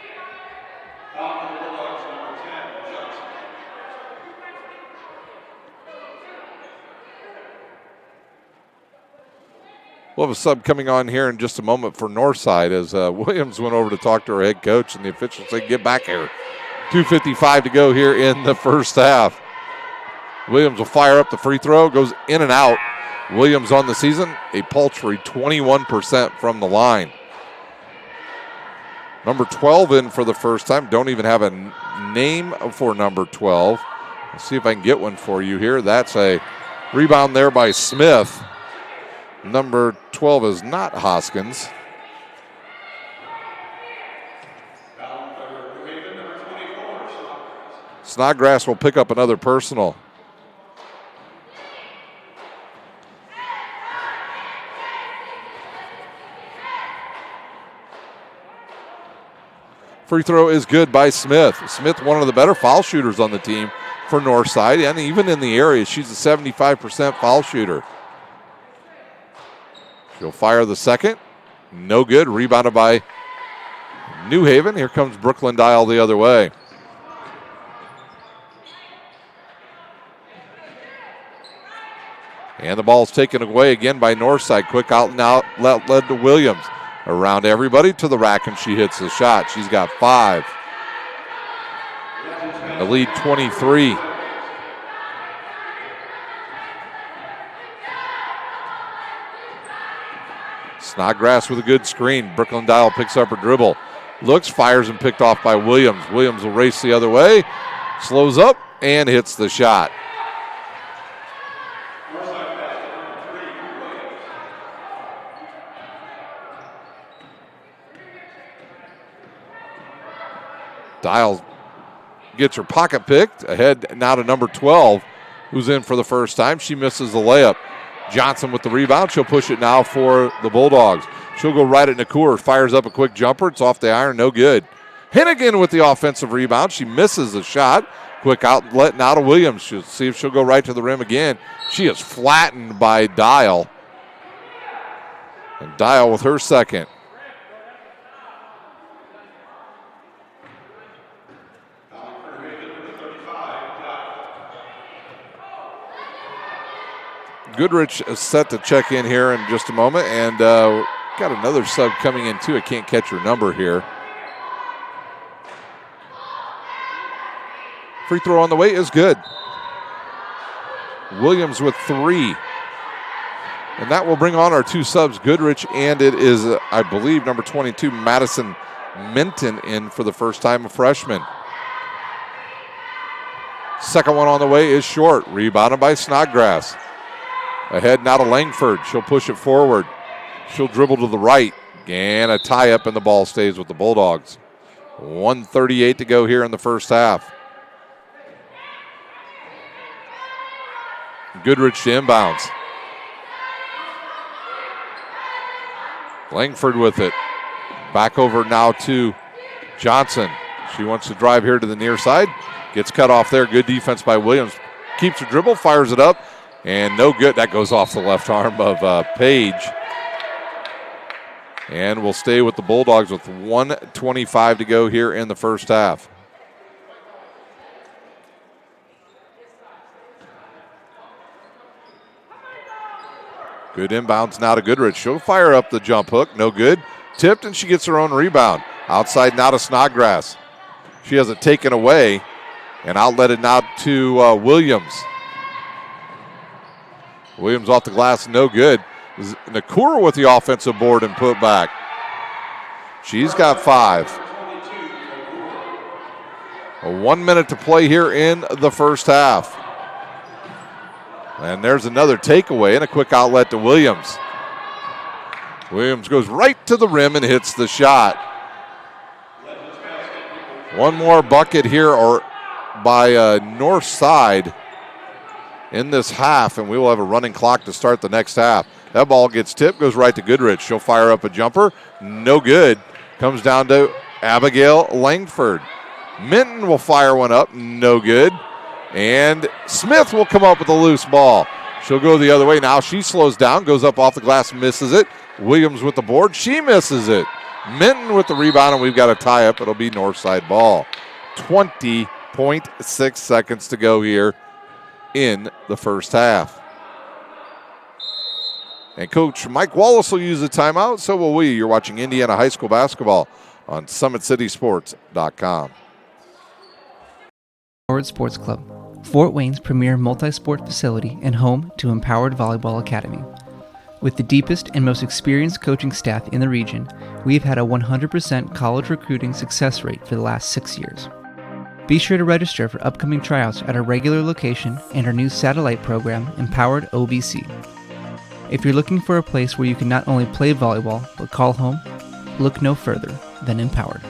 We'll a sub coming on here in just a moment for Northside as Williams went over to talk to her head coach, and the officials said, get back here. 2:55 to go here in the first half. Williams will fire up the free throw, goes in and out. Williams on the season, a paltry 21% from the line. Number 12 in for the first time. Don't even have a name for number 12. Let's see if I can get one for you here. That's a rebound there by Smith. Number 12 is not Hoskins. Snodgrass will pick up another personal. Free throw is good by Smith. Smith, one of the better foul shooters on the team for Northside, and even in the area, she's a 75% foul shooter. She'll fire the second. No good. Rebounded by New Haven. Here comes Brooklyn Dial the other way. And the ball's taken away again by Northside. Quick out and out led to Williams. Around everybody to the rack, and she hits the shot. She's got 5. And the lead 23. Snodgrass with a good screen. Brooklyn Dial picks up her dribble. Looks, fires, and picked off by Williams. Williams will race the other way. Slows up and hits the shot. Dial gets her pocket picked. Ahead now to number 12, who's in for the first time. She misses the layup. Johnson with the rebound. She'll push it now for the Bulldogs. She'll go right at Nakur. Fires up a quick jumper. It's off the iron. No good. Hennigan with the offensive rebound. She misses the shot. Quick outlet now to Williams. She'll see if she'll go right to the rim again. She is flattened by Dial. And Dial with her second. Goodrich is set to check in here in just a moment, and got another sub coming in too. I can't catch her number here. Free throw on the way is good. Williams with 3. And that will bring on our 2 subs, Goodrich, and it is, I believe, number 22, Madison Minton in for the first time, a freshman. Second one on the way is short. Rebounded by Snodgrass. Ahead now to Langford. She'll push it forward. She'll dribble to the right. And a tie-up, and the ball stays with the Bulldogs. 1:38 to go here in the first half. Goodrich to inbounds. Langford with it. Back over now to Johnson. She wants to drive here to the near side. Gets cut off there. Good defense by Williams. Keeps her dribble, fires it up. And no good. That goes off the left arm of Page. And we'll stay with the Bulldogs with 1:25 to go here in the first half. Good inbounds now to Goodrich. She'll fire up the jump hook. No good. Tipped, and she gets her own rebound. Outside now to Snodgrass. She has it taken away. And outlet it now to Williams. Williams off the glass, no good. Nakur with the offensive board and put back. She's got 5. 1 minute to play here in the first half. And there's another takeaway and a quick outlet to Williams. Williams goes right to the rim and hits the shot. One more bucket here or by North Side in this half, and we will have a running clock to start the next half. That ball gets tipped, goes right to Goodrich. She'll fire up a jumper. No good. Comes down to Abigail Langford. Minton will fire one up. No good. And Smith will come up with a loose ball. She'll go the other way. Now she slows down, goes up off the glass, misses it. Williams with the board. She misses it. Minton with the rebound, and we've got a tie-up. It'll be Northside ball. 20.6 seconds to go here in the first half. And Coach Mike Wallace will use a timeout, so will we. You're watching Indiana High School basketball on SummitCitySports.com. Howard Sports Club, Fort Wayne's premier multi-sport facility and home to Empowered Volleyball Academy. With the deepest and most experienced coaching staff in the region, we've had a 100% college recruiting success rate for the last 6 years. Be sure to register for upcoming tryouts at our regular location and our new satellite program, Empowered OVC. If you're looking for a place where you can not only play volleyball, but call home, look no further than Empowered.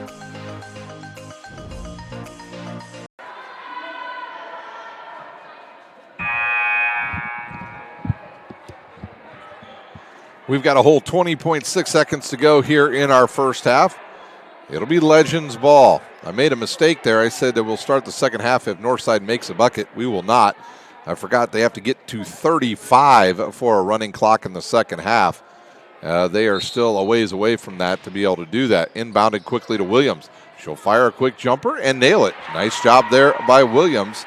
We've got a whole 20.6 seconds to go here in our first half. It'll be Legends ball. I made a mistake there. I said that we'll start the second half if Northside makes a bucket. We will not. I forgot they have to get to 35 for a running clock in the second half. They are still a ways away from that to be able to do that. Inbounded quickly to Williams. She'll fire a quick jumper and nail it. Nice job there by Williams.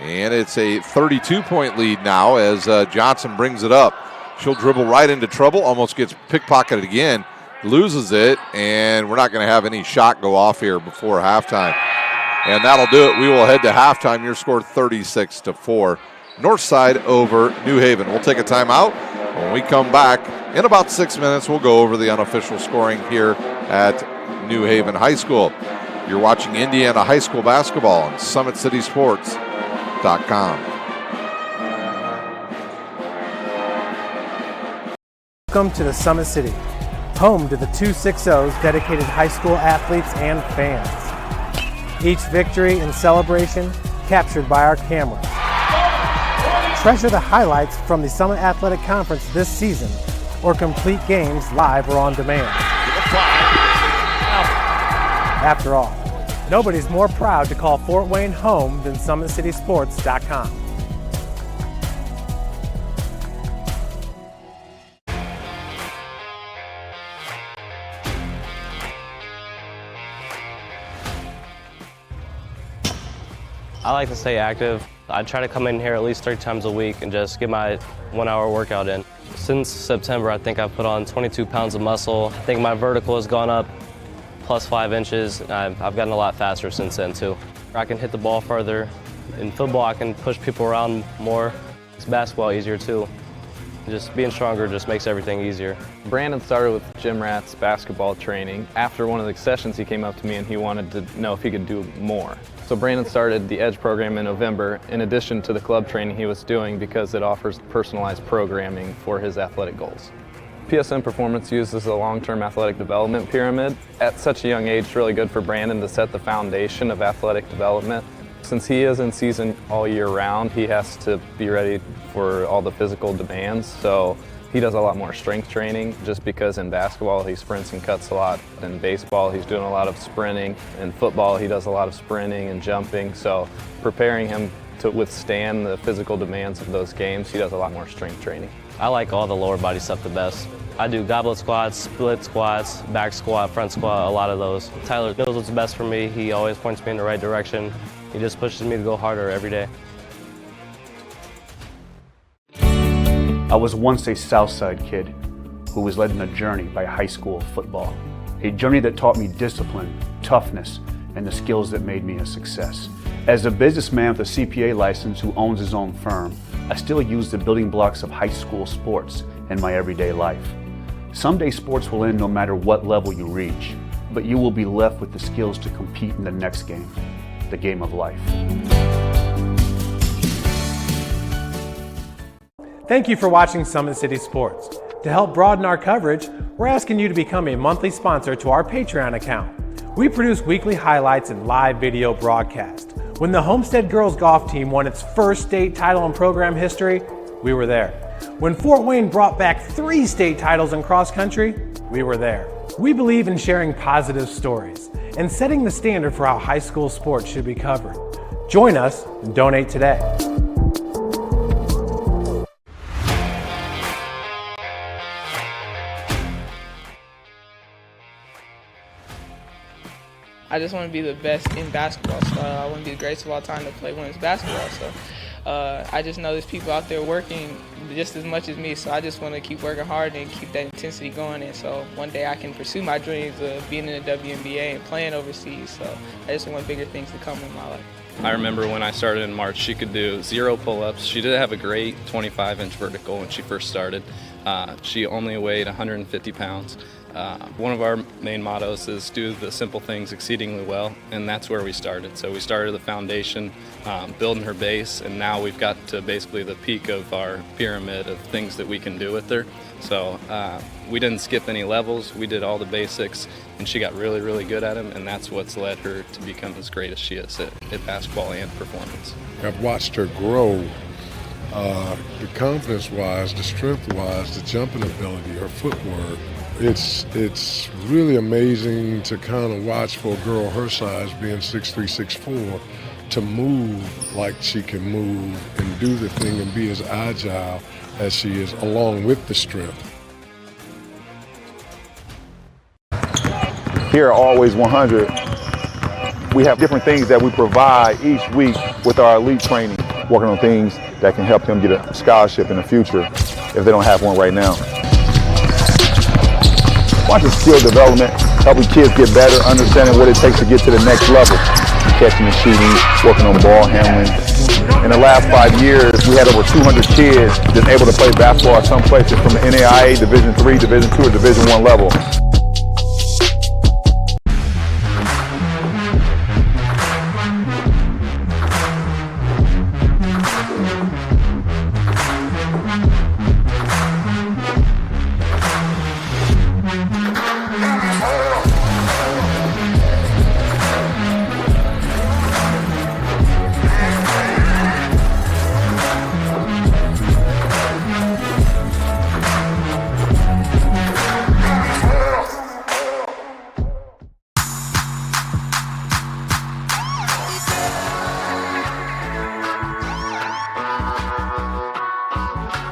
And it's a 32-point lead now as Johnson brings it up. She'll dribble right into trouble, almost gets pickpocketed again, loses it, and we're not going to have any shot go off here before halftime. And that'll do it. We will head to halftime. Your score 36-4. Northside over New Haven. We'll take a timeout. When we come back in about 6 minutes, we'll go over the unofficial scoring here at New Haven High School. You're watching Indiana High School basketball on SummitCitySports.com. Welcome to the Summit City, home to the 260's dedicated high school athletes and fans. Each victory and celebration captured by our cameras. Treasure the highlights from the Summit Athletic Conference this season or complete games live or on demand. After all, nobody's more proud to call Fort Wayne home than SummitCitySports.com. I like to stay active. I try to come in here at least 3 times a week and just get my 1-hour workout in. Since September, I think I've put on 22 pounds of muscle. I think my vertical has gone up plus 5 inches. I've gotten a lot faster since then too. I can hit the ball further. In football, I can push people around more. It's basketball easier too. Just being stronger just makes everything easier. Brandon started with gym rats basketball training. After one of the sessions, he came up to me and he wanted to know if he could do more. So Brandon started the Edge program in November in addition to the club training he was doing because it offers personalized programming for his athletic goals. PSN Performance uses a long-term athletic development pyramid. At such a young age, it's really good for Brandon to set the foundation of athletic development. Since he is in season all year round, he has to be ready for all the physical demands. So he does a lot more strength training just because in basketball he sprints and cuts a lot. In baseball he's doing a lot of sprinting. In football he does a lot of sprinting and jumping. So preparing him to withstand the physical demands of those games, he does a lot more strength training. I like all the lower body stuff the best. I do goblet squats, split squats, back squat, front squat, a lot of those. Tyler knows what's best for me. He always points me in the right direction. He just pushes me to go harder every day. I was once a Southside kid who was led on a journey by high school football. A journey that taught me discipline, toughness, and the skills that made me a success. As a businessman with a CPA license who owns his own firm, I still use the building blocks of high school sports in my everyday life. Someday sports will end no matter what level you reach, but you will be left with the skills to compete in the next game, the game of life. Thank you for watching Summit City Sports. To help broaden our coverage, we're asking you to become a monthly sponsor to our Patreon account. We produce weekly highlights and live video broadcasts. When the Homestead girls golf team won its first state title in program history, we were there. When Fort Wayne brought back 3 state titles in cross country, we were there. We believe in sharing positive stories and setting the standard for how high school sports should be covered. Join us and donate today. I just want to be the best in basketball. So I want to be the greatest of all time to play women's basketball. So I just know there's people out there working just as much as me, so I just want to keep working hard and keep that intensity going, and so one day I can pursue my dreams of being in the WNBA and playing overseas. So I just want bigger things to come in my life. I remember when I started in March, she could do 0 pull-ups. She did have a great 25-inch vertical when she first started. She only weighed 150 pounds. One of our main mottos is do the simple things exceedingly well, and that's where we started. So we started the foundation, building her base, and now we've got to basically the peak of our pyramid of things that we can do with her. So we didn't skip any levels. We did all the basics, and she got really, really good at them, and that's what's led her to become as great as she is at basketball and performance. I've watched her grow, the confidence-wise, the strength-wise, the jumping ability, her footwork. It's really amazing to kind of watch for a girl her size, being 6'3", 6'4", to move like she can move and do the thing and be as agile as she is, along with the strength. Here at Always 100, we have different things that we provide each week with our elite training, working on things that can help them get a scholarship in the future if they don't have one right now. Watching skill development, helping kids get better, understanding what it takes to get to the next level. Catching and shooting, working on ball handling. In the last 5 years, we had over 200 kids that's able to play basketball at some places from the NAIA Division III, Division II, or Division I level.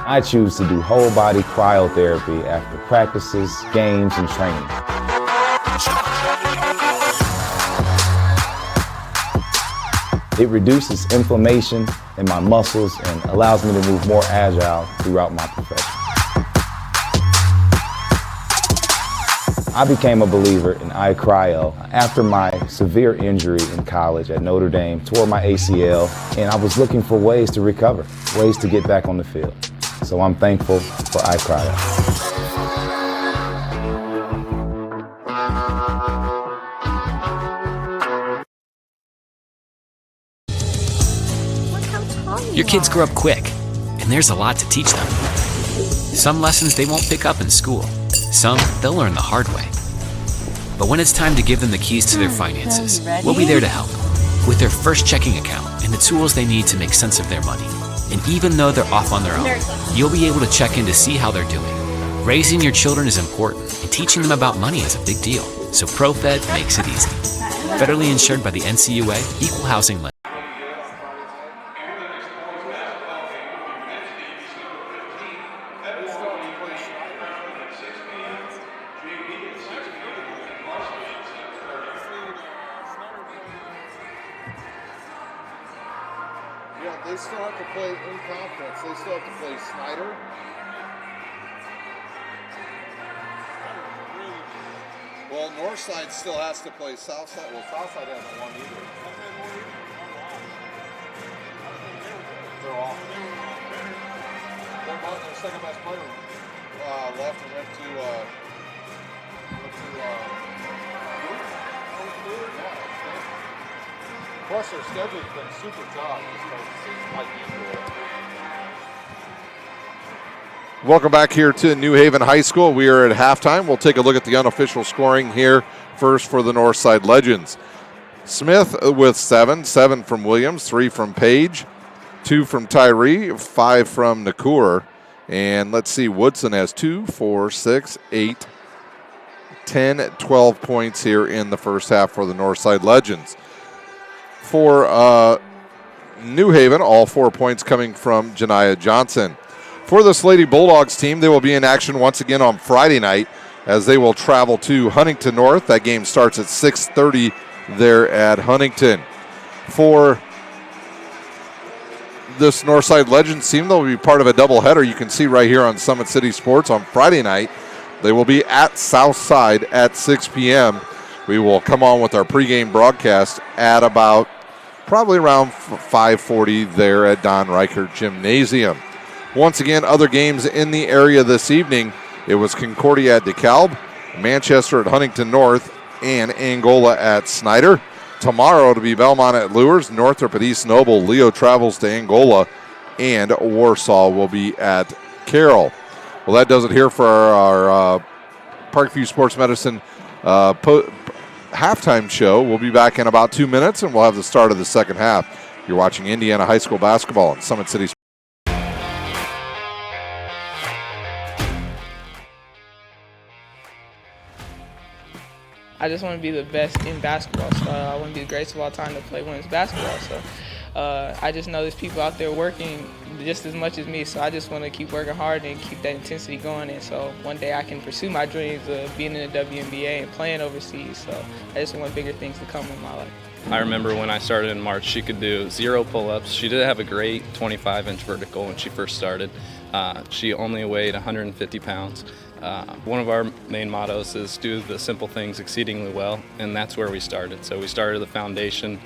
I choose to do whole body cryotherapy after practices, games, and training. It reduces inflammation in my muscles and allows me to move more agile throughout my profession. I became a believer in iCryo after my severe injury in college at Notre Dame, tore my ACL, and I was looking for ways to recover, ways to get back on the field. So I'm thankful for iCryo. Your kids grow up quick, and there's a lot to teach them. Some lessons they won't pick up in school. Some they'll learn the hard way. But when it's time to give them the keys to their finances, we'll be there to help with their first checking account and the tools they need to make sense of their money. And even though they're off on their own, you'll be able to check in to see how they're doing. Raising your children is important, and teaching them about money is a big deal. So ProFed makes it easy. Federally insured by the NCUA, Equal Housing Lender. They still have to play in conference. They still have to play Snyder. Well, Northside still has to play Southside. Well, Southside hasn't won either. They're off. Their second best player left and went to Plus, their schedule's been super tough. Welcome back here to New Haven High School. We are at halftime. We'll take a look at the unofficial scoring here first for the Northside Legends. Smith with 7 from Williams, 3 from Page, 2 from Tyree, 5 from Nakur. And let's see, Woodson has 2, 4, 6, 8, 10, 12 points here in the first half for the Northside Legends. For New Haven, all 4 points coming from Janiah Johnson. For this Lady Bulldogs team, they will be in action once again on Friday night as they will travel to Huntington North. That game starts at 6:30 there at Huntington. For this Northside Legends team. They'll be part of a doubleheader. You can see right here on Summit City Sports on Friday night. They will be at Southside at 6 p.m. We will come on with our pregame broadcast at about probably around 5:40 there at Don Reichert Gymnasium. Once again, other games in the area this evening. It was Concordia at DeKalb, Manchester at Huntington North, and Angola at Snyder. Tomorrow to be Belmont at Lures, Northrop at East Noble, Leo travels to Angola, and Warsaw will be at Carroll. Well, that does it here for our Parkview Sports Medicine halftime show. We'll be back in about 2 minutes, and we'll have the start of the second half. You're watching Indiana High School basketball on Summit City. I just want to be the best in basketball. So I want to be the greatest of all time to play women's basketball. So I just know there's people out there working just as much as me. So I just want to keep working hard and keep that intensity going. And so one day I can pursue my dreams of being in the WNBA and playing overseas. So I just want bigger things to come in my life. I remember when I started in March, she could do 0 pull-ups. She did have a great 25-inch vertical when she first started. She only weighed 150 pounds. One of our main mottos is do the simple things exceedingly well, and that's where we started. So we started the foundation,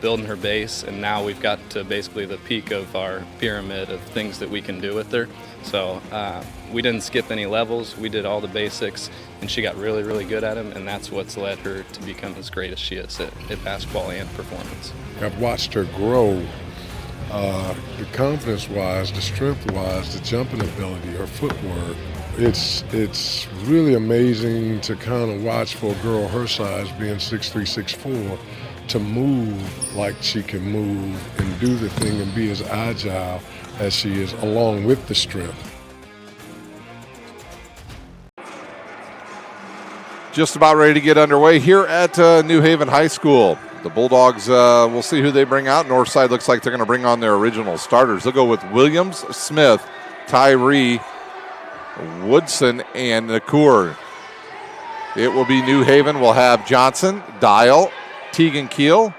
building her base, and now we've got to basically the peak of our pyramid of things that we can do with her. So we didn't skip any levels. We did all the basics, and she got really, really good at them, and that's what's led her to become as great as she is at basketball and performance. I've watched her grow, the confidence-wise, the strength-wise, the jumping ability, her footwork. It's really amazing to kind of watch for a girl her size, being 6'3", 6'4", to move like she can move and do the thing and be as agile as she is, along with the strength. Just about ready to get underway here at New Haven High School. The Bulldogs, we'll see who they bring out. Northside looks like they're going to bring on their original starters. They'll go with Williams, Smith, Tyree, Woodson, and Nakur. It will be New Haven. We'll have Johnson, Dial, Tegan Keel,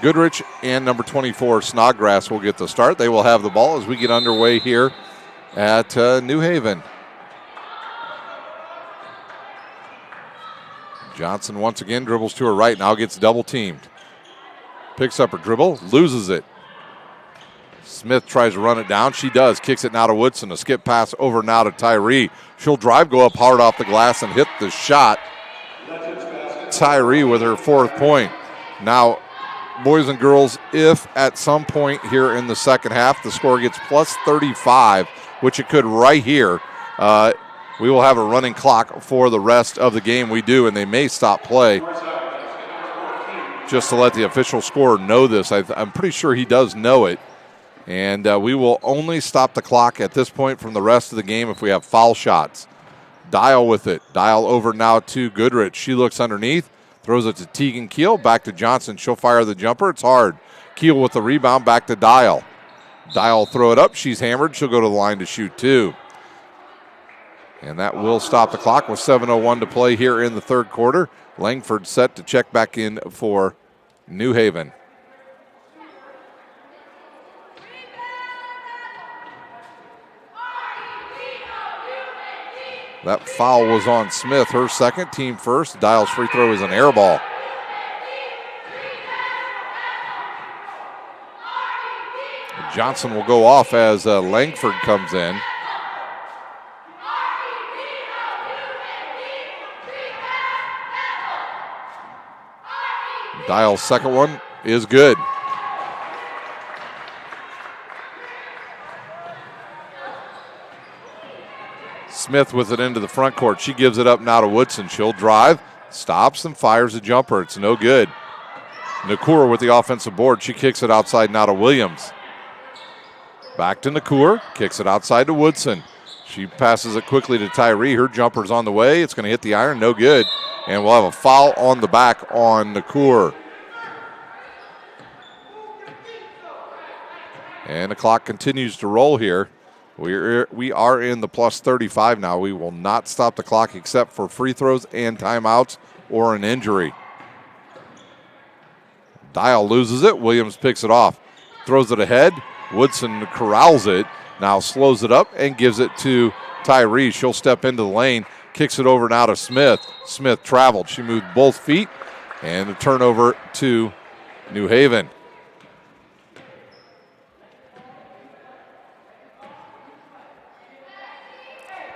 Goodrich, and number 24, Snodgrass will get the start. They will have the ball as we get underway here at New Haven. Johnson once again dribbles to her right, now gets double teamed. Picks up her dribble, loses it. Smith tries to run it down. She does. Kicks it now to Woodson. A skip pass over now to Tyree. She'll drive, go up hard off the glass, and hit the shot. Tyree with her 4th point. Now, boys and girls, if at some point here in the second half the score gets plus 35, which it could right here, we will have a running clock for the rest of the game. We do, and they may stop play just to let the official scorer know this. I'm pretty sure he does know it. And we will only stop the clock at this point from the rest of the game if we have foul shots. Dial with it. Dial over now to Goodrich. She looks underneath, throws it to Tegan Keel, back to Johnson. She'll fire the jumper. It's hard. Keel with the rebound, back to Dial. Dial throw it up. She's hammered. She'll go to the line to shoot 2. And that will stop the clock with 7:01 to play here in the third quarter. Langford set to check back in for New Haven. That foul was on Smith, her second, team first. Dial's free throw is an air ball. Johnson will go off as Langford comes in. Dial's second one is good. Smith with it into the front court. She gives it up now to Woodson. She'll drive, stops, and fires a jumper. It's no good. Nakur with the offensive board. She kicks it outside now to Williams. Back to Nakur. Kicks it outside to Woodson. She passes it quickly to Tyree. Her jumper's on the way. It's going to hit the iron. No good. And we'll have a foul on the back on Nakur. And the clock continues to roll here. We are in the plus 35 now. We will not stop the clock except for free throws and timeouts or an injury. Dial loses it. Williams picks it off. Throws it ahead. Woodson corrals it, now slows it up and gives it to Tyree. She'll step into the lane, kicks it over now to Smith. Smith traveled. She moved both feet, and the turnover to New Haven.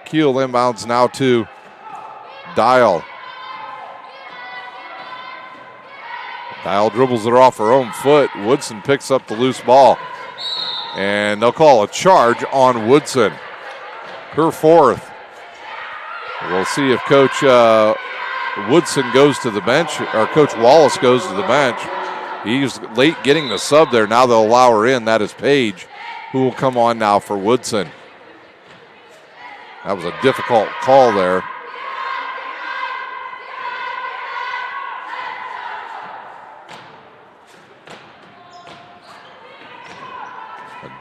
Keel inbounds now to Dial. Dial dribbles it off her own foot. Woodson picks up the loose ball. And they'll call a charge on Woodson. Her fourth. We'll see if Coach Woodson goes to the bench, or Coach Wallace goes to the bench. He's late getting the sub there. Now they'll allow her in. That is Paige, who will come on now for Woodson. That was a difficult call there.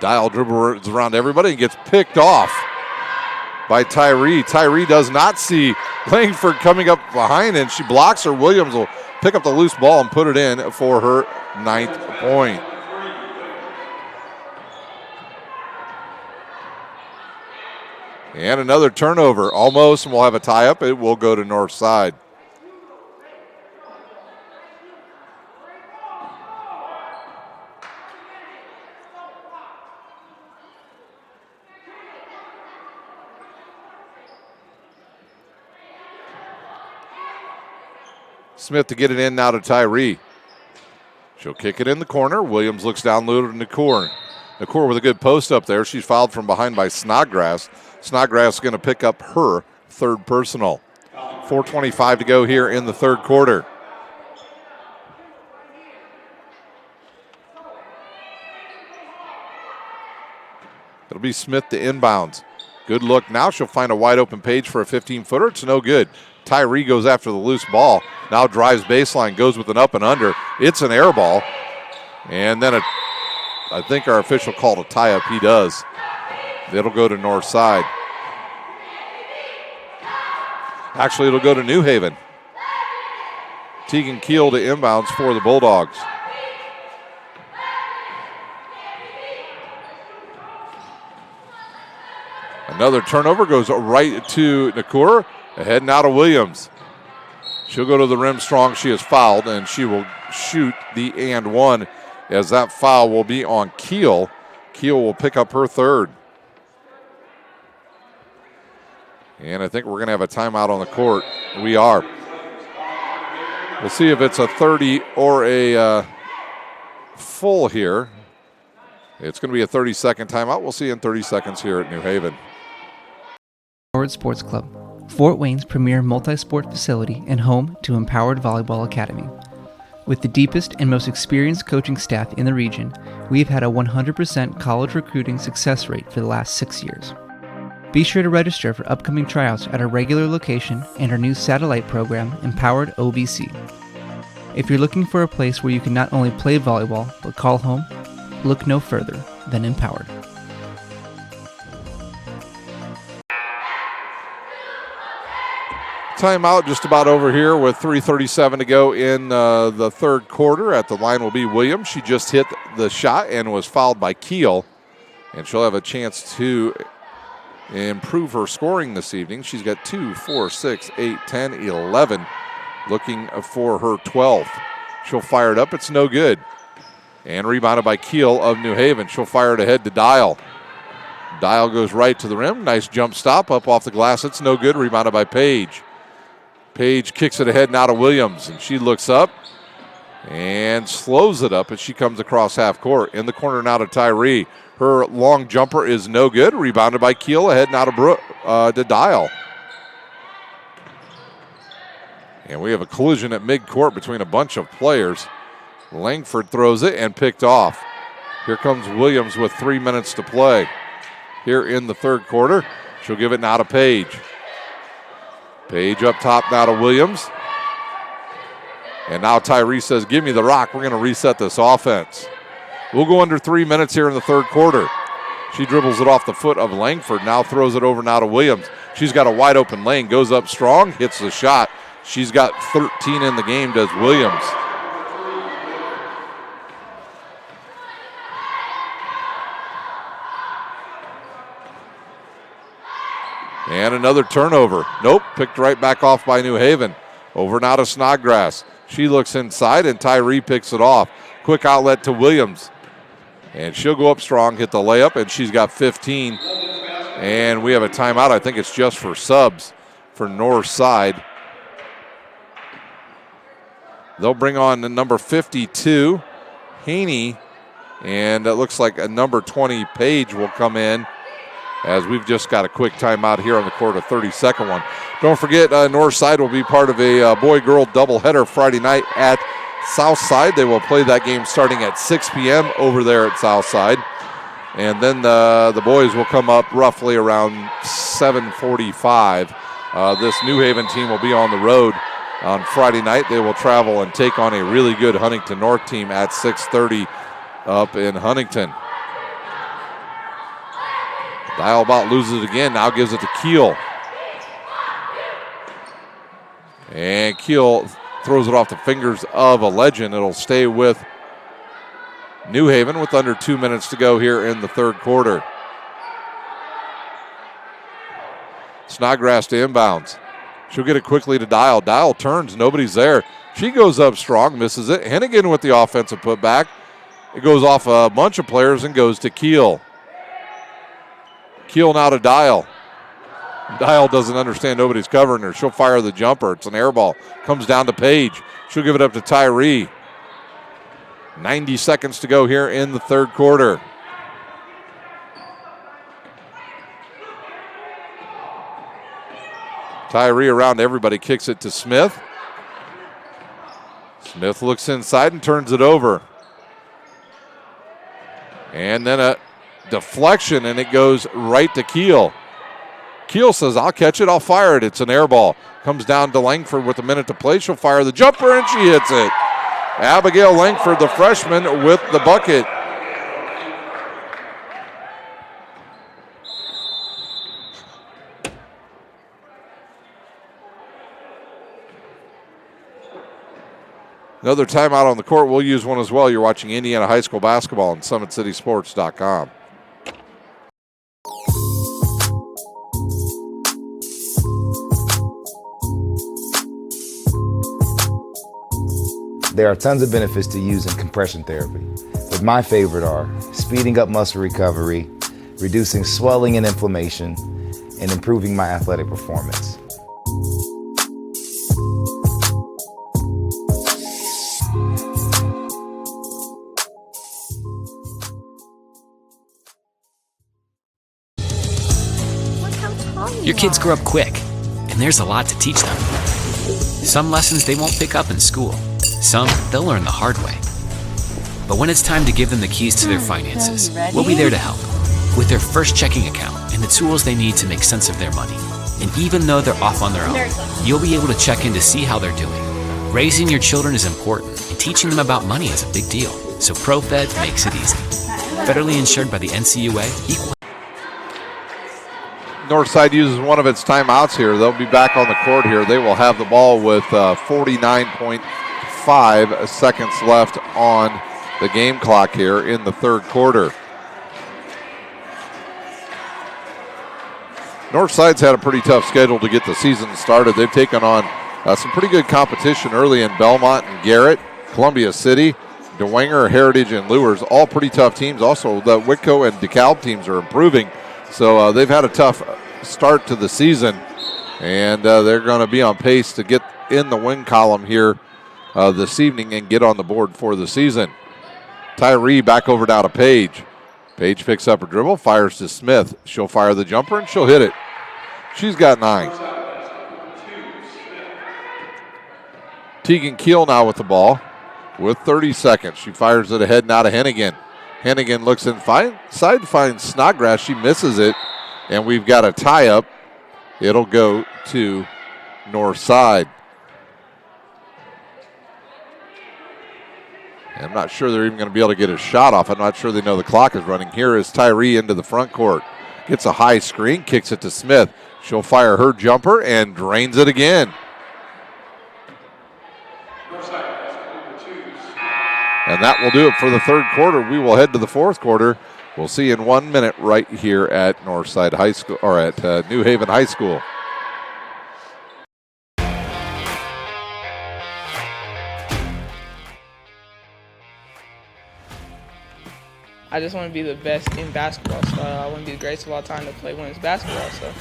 Dial dribbles around everybody and gets picked off by Tyree. Tyree does not see Langford coming up behind, and she blocks her. Williams will pick up the loose ball and put it in for her 9th point. And another turnover, almost, and we'll have a tie-up. It will go to North Side. Smith to get it in now to Tyree. She'll kick it in the corner. Williams looks down low to Nakor. Nakor with a good post up there. She's fouled from behind by Snodgrass. Snodgrass is going to pick up her 3rd personal. 4:25 to go here in the 3rd quarter. It'll be Smith to inbounds. Good look now. She'll find a wide open Page for a 15-footer. It's no good. Tyree goes after the loose ball. Now drives baseline, goes with an up and under. It's an air ball. And then I think our official called a tie-up. He does. It'll go to North Side. Actually, it'll go to New Haven. Tegan Keel to inbounds for the Bulldogs. Another turnover goes right to Nakor. Ahead now to Williams. She'll go to the rim strong. She is fouled, and she will shoot the and one, as that foul will be on Keel. Keel will pick up her 3rd. And I think we're going to have a timeout on the court. We are. We'll see if it's a 30 or a full here. It's going to be a 30-second timeout. We'll see in 30 seconds here at New Haven. Empowered Sports Club, Fort Wayne's premier multi-sport facility and home to Empowered Volleyball Academy. With the deepest and most experienced coaching staff in the region, we've had a 100% college recruiting success rate for the last 6 years. Be sure to register for upcoming tryouts at our regular location and our new satellite program, Empowered OBC. If you're looking for a place where you can not only play volleyball, but call home, look no further than Empowered. Timeout just about over here with 3:37 to go in the 3rd quarter. At the line will be Williams. She just hit the shot and was fouled by Keel. And she'll have a chance to improve her scoring this evening. She's got 2, 4, 6, 8, 10, 11. Looking for her 12th. She'll fire it up. It's no good. And rebounded by Keel of New Haven. She'll fire it ahead to Dial. Dial goes right to the rim. Nice jump stop up off the glass. It's no good. Rebounded by Page. Page kicks it ahead now to Williams, and she looks up and slows it up as she comes across half court. In the corner now to Tyree. Her long jumper is no good. Rebounded by Keel ahead now to Dial. And we have a collision at midcourt between a bunch of players. Langford throws it and picked off. Here comes Williams with 3 minutes to play. Here in the 3rd quarter, she'll give it now to Page. Page up top now to Williams. And now Tyree says, give me the rock. We're going to reset this offense. We'll go under 3 minutes here in the 3rd quarter. She dribbles it off the foot of Langford. Now throws it over now to Williams. She's got a wide open lane. Goes up strong. Hits the shot. She's got 13 in the game, does Williams. And another turnover. Nope, picked right back off by New Haven. Over now to Snodgrass. She looks inside, and Tyree picks it off. Quick outlet to Williams. And she'll go up strong, hit the layup, and she's got 15. And we have a timeout. I think it's just for subs for North Side. They'll bring on the number 52, Haney, and it looks like a number 20, Page, will come in, as we've just got a quick timeout here on the court, a 30-second one. Don't forget, Northside will be part of a boy-girl doubleheader Friday night at Southside. They will play that game starting at 6 p.m. over there at Southside. And then the boys will come up roughly around 7:45. This New Haven team will be on the road on Friday night. They will travel and take on a really good Huntington North team at 6:30 up in Huntington. Dialbot loses it again, now gives it to Keel. And Keel throws it off the fingers of a legend. It'll stay with New Haven with under 2 minutes to go here in the third quarter. Snodgrass to inbounds. She'll get it quickly to Dial. Dial turns, nobody's there. She goes up strong, misses it. Hennigan with the offensive putback. It goes off a bunch of players and goes to Keel. Keel now to Dial. Dial doesn't understand nobody's covering her. She'll fire the jumper. It's an air ball. Comes down to Page. She'll give it up to Tyree. 90 seconds to go here in the third quarter. Tyree around everybody, kicks it to Smith. Smith looks inside and turns it over. And then a deflection, and it goes right to Keel. Keel says, I'll catch it, I'll fire it. It's an air ball. Comes down to Langford with a minute to play. She'll fire the jumper, and she hits it. Abigail Langford, the freshman, with the bucket. Another timeout on the court. We'll use one as well. You're watching Indiana High School basketball on SummitCitySports.com. There are tons of benefits to using compression therapy, but my favorite are speeding up muscle recovery, reducing swelling and inflammation, and improving my athletic performance. Your kids grow up quick, and there's a lot to teach them. Some lessons they won't pick up in school. Some they'll learn the hard way. But when it's time to give them the keys to their finances, we'll be there to help with their first checking account and the tools they need to make sense of their money. And even though they're off on their own, you'll be able to check in to see how they're doing. Raising your children is important, and teaching them about money is a big deal. So ProFed makes it easy. Federally insured by the NCUA. Equal. Northside uses one of its timeouts here. They'll be back on the court here. They will have the ball with 49.5 seconds left on the game clock here in the third quarter. Northside's had a pretty tough schedule to get the season started. They've taken on some pretty good competition early in Belmont and Garrett, Columbia City, DeWanger, Heritage, and Lures. All pretty tough teams. Also, the Whitco and DeKalb teams are improving. So they've had a tough start to the season, and they're going to be on pace to get in the win column here this evening and get on the board for the season. Tyree back over now to Page. Page picks up her dribble, fires to Smith. She'll fire the jumper, and she'll hit it. She's got 9. Tegan Keel now with the ball with 30 seconds. She fires it ahead now to Hennigan. Hennigan looks inside, finds Snodgrass. She misses it, and we've got a tie-up. It'll go to Northside. And I'm not sure they're even going to be able to get a shot off. I'm not sure they know the clock is running. Here is Tyree into the front court. Gets a high screen, kicks it to Smith. She'll fire her jumper and drains it again. And that will do it for the third quarter. We will head to the fourth quarter We'll see you in 1 minute right here at Northside High School, or at New Haven High School. I just want to be the best in basketball, so I want to be the greatest of all time to play women's basketball. So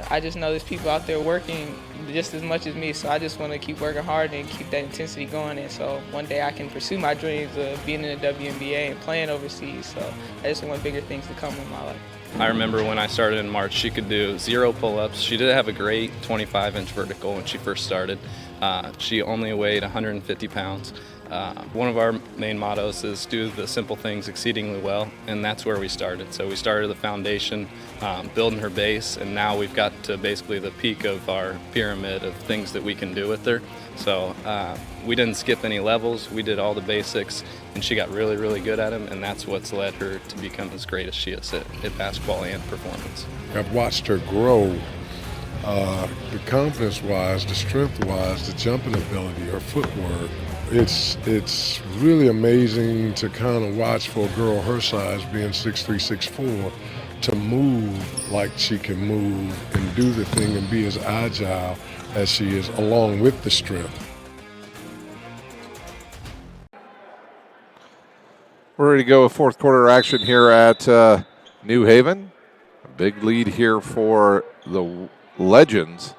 I just know there's people out there working just as much as me, so I just want to keep working hard and keep that intensity going. And so one day I can pursue my dreams of being in the WNBA and playing overseas. So I just want bigger things to come in my life. I remember when I started in March, she could do 0 pull-ups. She did have a great 25-inch vertical when she first started. She only weighed 150 pounds. One of our main mottos is do the simple things exceedingly well, and that's where we started. So we started the foundation, building her base, and now we've got to basically the peak of our pyramid of things that we can do with her. So we didn't skip any levels. We did all the basics, and she got really, really good at them, and that's what's led her to become as great as she is at basketball and performance. I've watched her grow, the confidence-wise, the strength-wise, the jumping ability, her footwork. It's really amazing to kind of watch for a girl her size, being 6'3", 6'4", to move like she can move and do the thing and be as agile as she is, along with the strength. We're ready to go with fourth quarter action here at New Haven. A big lead here for the Legends.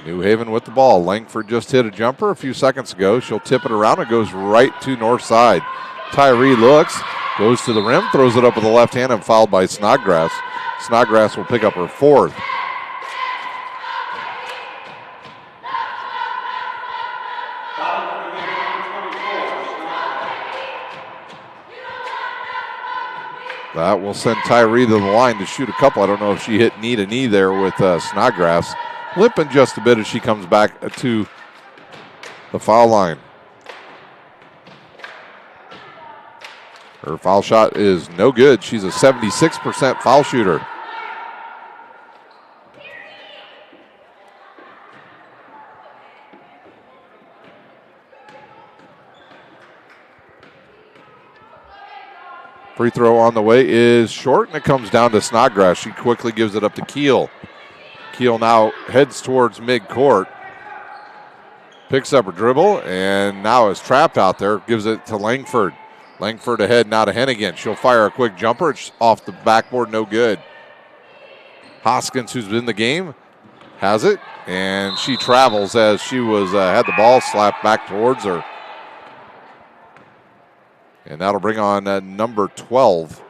New Haven with the ball. Langford just hit a jumper a few seconds ago. She'll tip it around. It goes right to north side. Tyree looks, goes to the rim, throws it up with the left hand and fouled by Snodgrass. Snodgrass will pick up her fourth. That will send Tyree to the line to shoot a couple. I don't know if she hit knee to knee there with Snodgrass. Limping just a bit as she comes back to the foul line. Her foul shot is no good. She's a 76% foul shooter. Free throw on the way is short, and it comes down to Snodgrass. She quickly gives it up to Keel. Keel now heads towards midcourt. Picks up her dribble and now is trapped out there. Gives it to Langford. Langford ahead now to Hennigan. She'll fire a quick jumper. It's off the backboard, no good. Hoskins, who's been in the game, has it. And she travels as she was had the ball slapped back towards her. And that'll bring on number 12.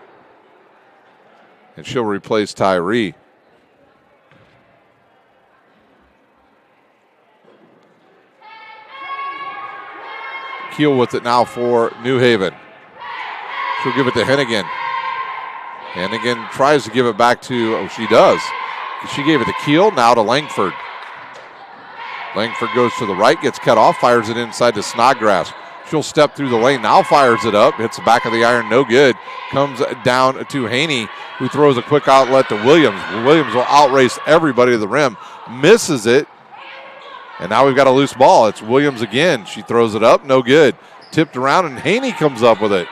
And she'll replace Tyree. Keel with it now for New Haven. She'll give it to Hennigan. Hennigan tries to give it back to, she does. She gave it to Keel, now to Langford. Langford goes to the right, gets cut off, fires it inside to Snodgrass. She'll step through the lane, now fires it up, hits the back of the iron, no good. Comes down to Haney, who throws a quick outlet to Williams. Williams will outrace everybody to the rim, misses it. And now we've got a loose ball. It's Williams again. She throws it up, no good. Tipped around, and Haney comes up with it.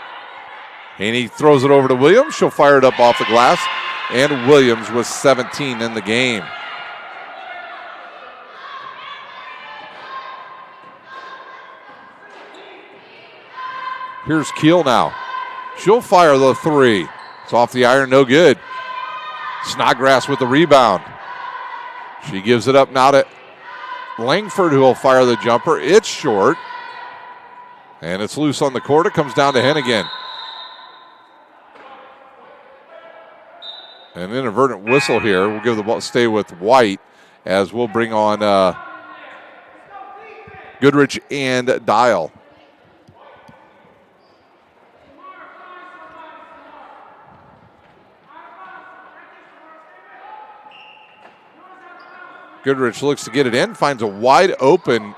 Haney throws it over to Williams. She'll fire it up off the glass. And Williams with 17 in the game. Here's Keel now. She'll fire the three. It's off the iron, no good. Snodgrass with the rebound. She gives it up now to Langford, who will fire the jumper. It's short. And it's loose on the court. It comes down to Hennigan. An inadvertent whistle here. We'll give the ball, stay with White, as we'll bring on Goodrich and Dial. Goodrich looks to get it in, finds a wide open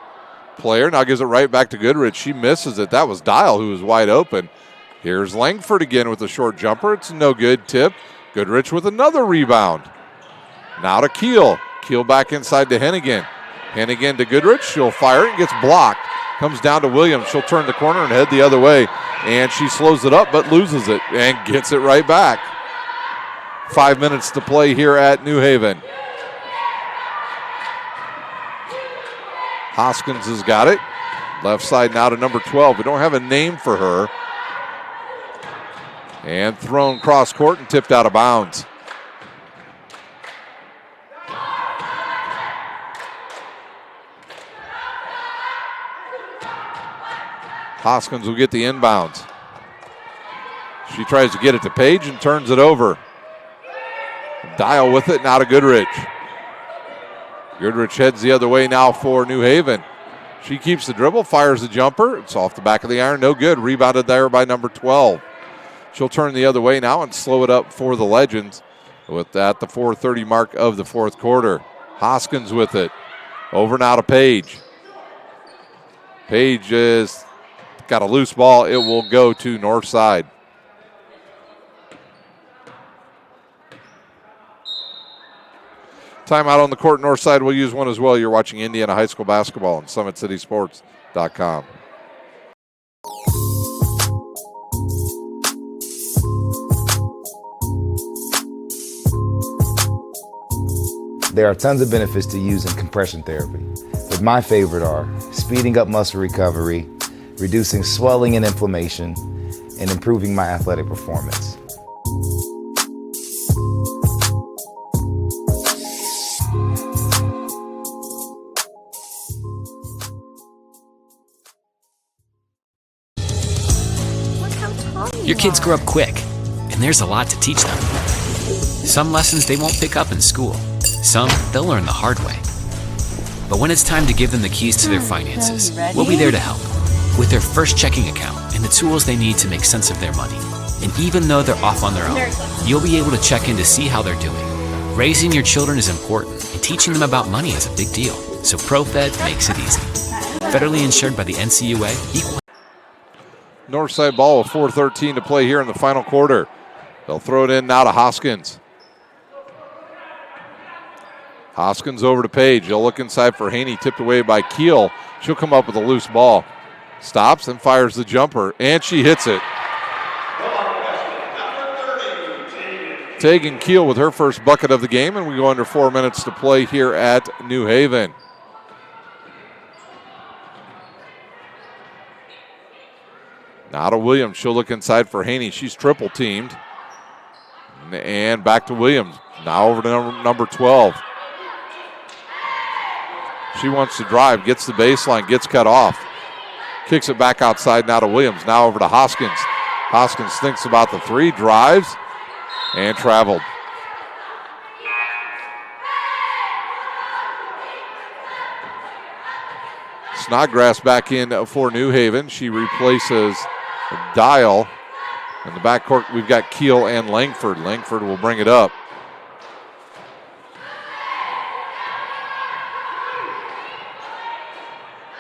player. Now gives it right back to Goodrich. She misses it. That was Dial who was wide open. Here's Langford again with a short jumper. It's no good. Tip. Goodrich with another rebound. Now to Keel. Keel back inside to Hennigan. Hennigan to Goodrich. She'll fire it and gets blocked. Comes down to Williams. She'll turn the corner and head the other way. And she slows it up but loses it and gets it right back. 5 minutes to play here at New Haven. Hoskins has got it. Left side now to number 12. We don't have a name for her. And thrown cross court and tipped out of bounds. Hoskins will get the inbounds. She tries to get it to Page and turns it over. Dial with it now to Goodrich. Goodrich heads the other way now for New Haven. She keeps the dribble, fires the jumper. It's off the back of the iron, no good. Rebounded there by number 12. She'll turn the other way now and slow it up for the Legends. With that, the 4:30 mark of the fourth quarter. Hoskins with it. Over now to Page. Page is got a loose ball. It will go to north side. Timeout on the court north side. We'll use one as well. You're watching Indiana High School basketball on SummitCitySports.com. There are tons of benefits to using compression therapy, but my favorite are speeding up muscle recovery, reducing swelling and inflammation, and improving my athletic performance. Your kids grow up quick, and there's a lot to teach them. Some lessons they won't pick up in school. Some they'll learn the hard way. But when it's time to give them the keys to their finances, we'll be there to help. With their first checking account and the tools they need to make sense of their money. And even though they're off on their own, you'll be able to check in to see how they're doing. Raising your children is important, and teaching them about money is a big deal. So ProFed makes it easy. Federally insured by the NCUA, equal. Northside ball with 4:13 to play here in the final quarter. They'll throw it in now to Hoskins. Hoskins over to Page. They'll look inside for Haney, tipped away by Keel. She'll come up with a loose ball. Stops and fires the jumper, and she hits it. Tegan Keel with her first bucket of the game, and we go under 4 minutes to play here at New Haven. Now to Williams. She'll look inside for Haney. She's triple teamed. And back to Williams. Now over to number 12. She wants to drive, gets the baseline, gets cut off. Kicks it back outside now to Williams. Now over to Hoskins. Hoskins thinks about the three, drives, and traveled. Snodgrass back in for New Haven. She replaces Dial. In the backcourt, we've got Keel and Langford. Langford will bring it up.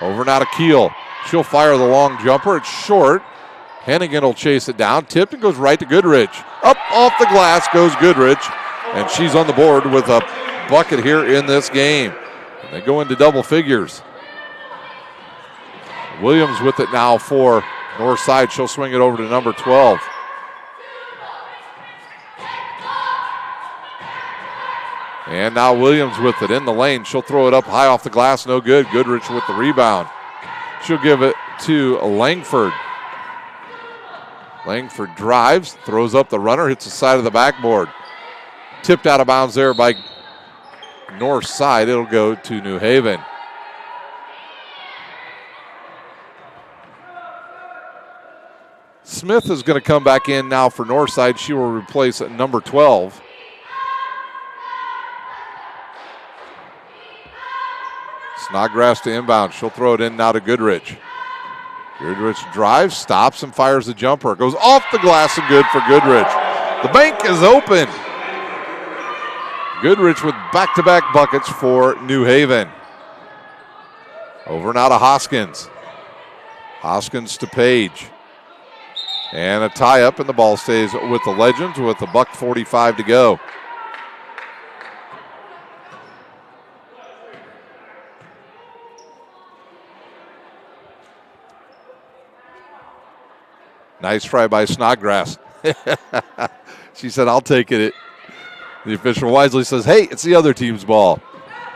Over now to Keel. She'll fire the long jumper. It's short. Hennigan will chase it down. Tipped and goes right to Goodrich. Up off the glass goes Goodrich. And she's on the board with a bucket here in this game. And they go into double figures. Williams with it now for north side. She'll swing it over to number 12. And now Williams with it in the lane. She'll throw it up high off the glass. No good. Goodrich with the rebound. She'll give it to Langford. Langford drives, throws up the runner, hits the side of the backboard. Tipped out of bounds there by north side. It'll go to New Haven. Smith is going to come back in now for Northside. She will replace number 12. Snodgrass to inbound. She'll throw it in now to Goodrich. Goodrich drives, stops, and fires the jumper. It goes off the glass and good for Goodrich. The bank is open. Goodrich with back-to-back buckets for New Haven. Over now to Hoskins. Hoskins to Page. And a tie-up, and the ball stays with the Legends with $1:45 to go. Nice try by Snodgrass. She said, I'll take it. The official wisely says, hey, it's the other team's ball.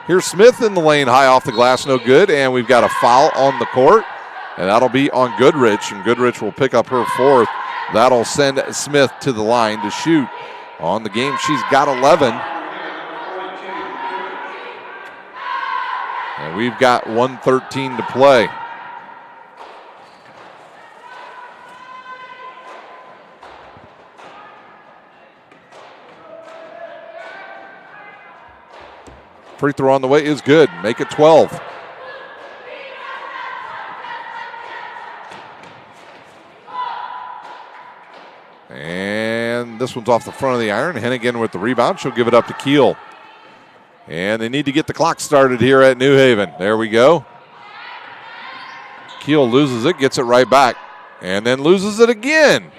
Here's Smith in the lane, high off the glass, no good. And we've got a foul on the court. And that'll be on Goodrich. And Goodrich will pick up her fourth. That'll send Smith to the line to shoot. On the game, she's got 11. And we've got 1:13 to play. Free throw on the way is good. Make it 12. And this one's off the front of the iron. Hennigan with the rebound. She'll give it up to Keel. And they need to get the clock started here at New Haven. There we go. Keel loses it, gets it right back, and then loses it again.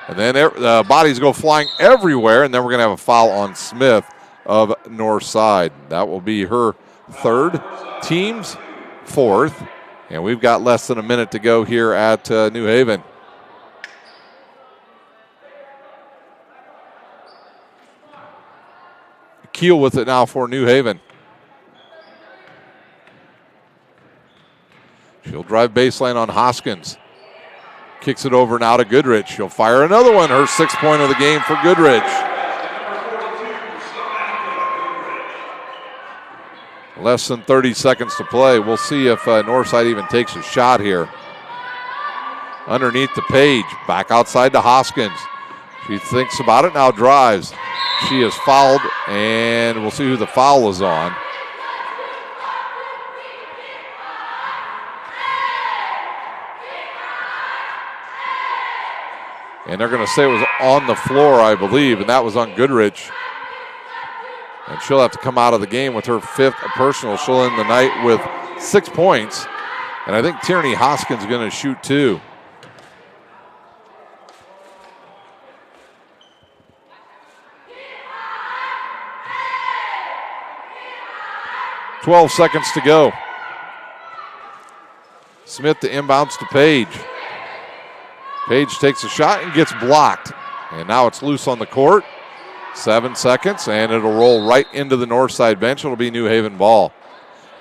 And then the bodies go flying everywhere, and then we're going to have a foul on Smith of Northside. That will be her third, team's fourth, and we've got less than a minute to go here at New Haven. Keel with it now for New Haven. She'll drive baseline on Hoskins. Kicks it over now to Goodrich. She'll fire another one, her 6th point of the game for Goodrich. Less than 30 seconds to play. We'll see if Northside even takes a shot here. Underneath the Page, back outside to Hoskins. She thinks about it, now drives. She is fouled, and we'll see who the foul is on. And they're going to say it was on the floor, I believe, and that was on Goodrich. And she'll have to come out of the game with her 5th personal. She'll end the night with 6 points. And I think Tierney Hoskins is going to shoot 2. .12 seconds to go. Smith to inbounds to Page. Page takes a shot and gets blocked. And now it's loose on the court. 7 seconds, and it'll roll right into the Northside bench. It'll be New Haven ball.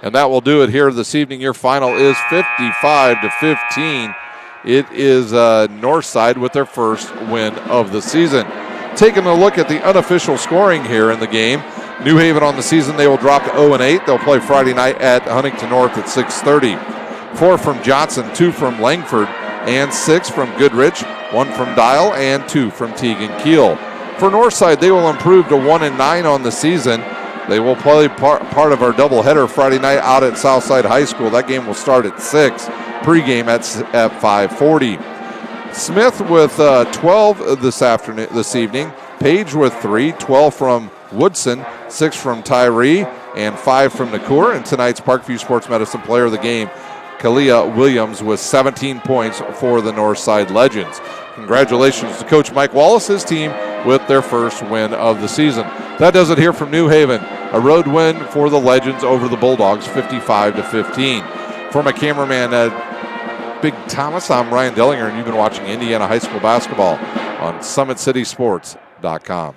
And that will do it here this evening. Your final is 55-15. It is Northside with their first win of the season. Taking a look at the unofficial scoring here in the game. New Haven on the season, they will drop to 0-8. They'll play Friday night at Huntington North at 6:30. 4 from Johnson, 2 from Langford, and 6 from Goodrich, 1 from Dial, and 2 from Teagan Keel. For Northside, they will improve to 1-9 on the season. They will play part of our doubleheader Friday night out at Southside High School. That game will start at 6, pregame at 5:40. Smith with 12 this evening. Page with 3, 12 from Woodson, 6 from Tyree, and 5 from Nakur. And tonight's Parkview Sports Medicine Player of the Game, Kalia Williams, with 17 points for the Northside Legends. Congratulations to Coach Mike Wallace, his team, with their first win of the season. That does it here from New Haven. A road win for the Legends over the Bulldogs, 55-15. For my cameraman, Big Thomas, I'm Ryan Dellinger, and you've been watching Indiana High School basketball on SummitCitySports.com.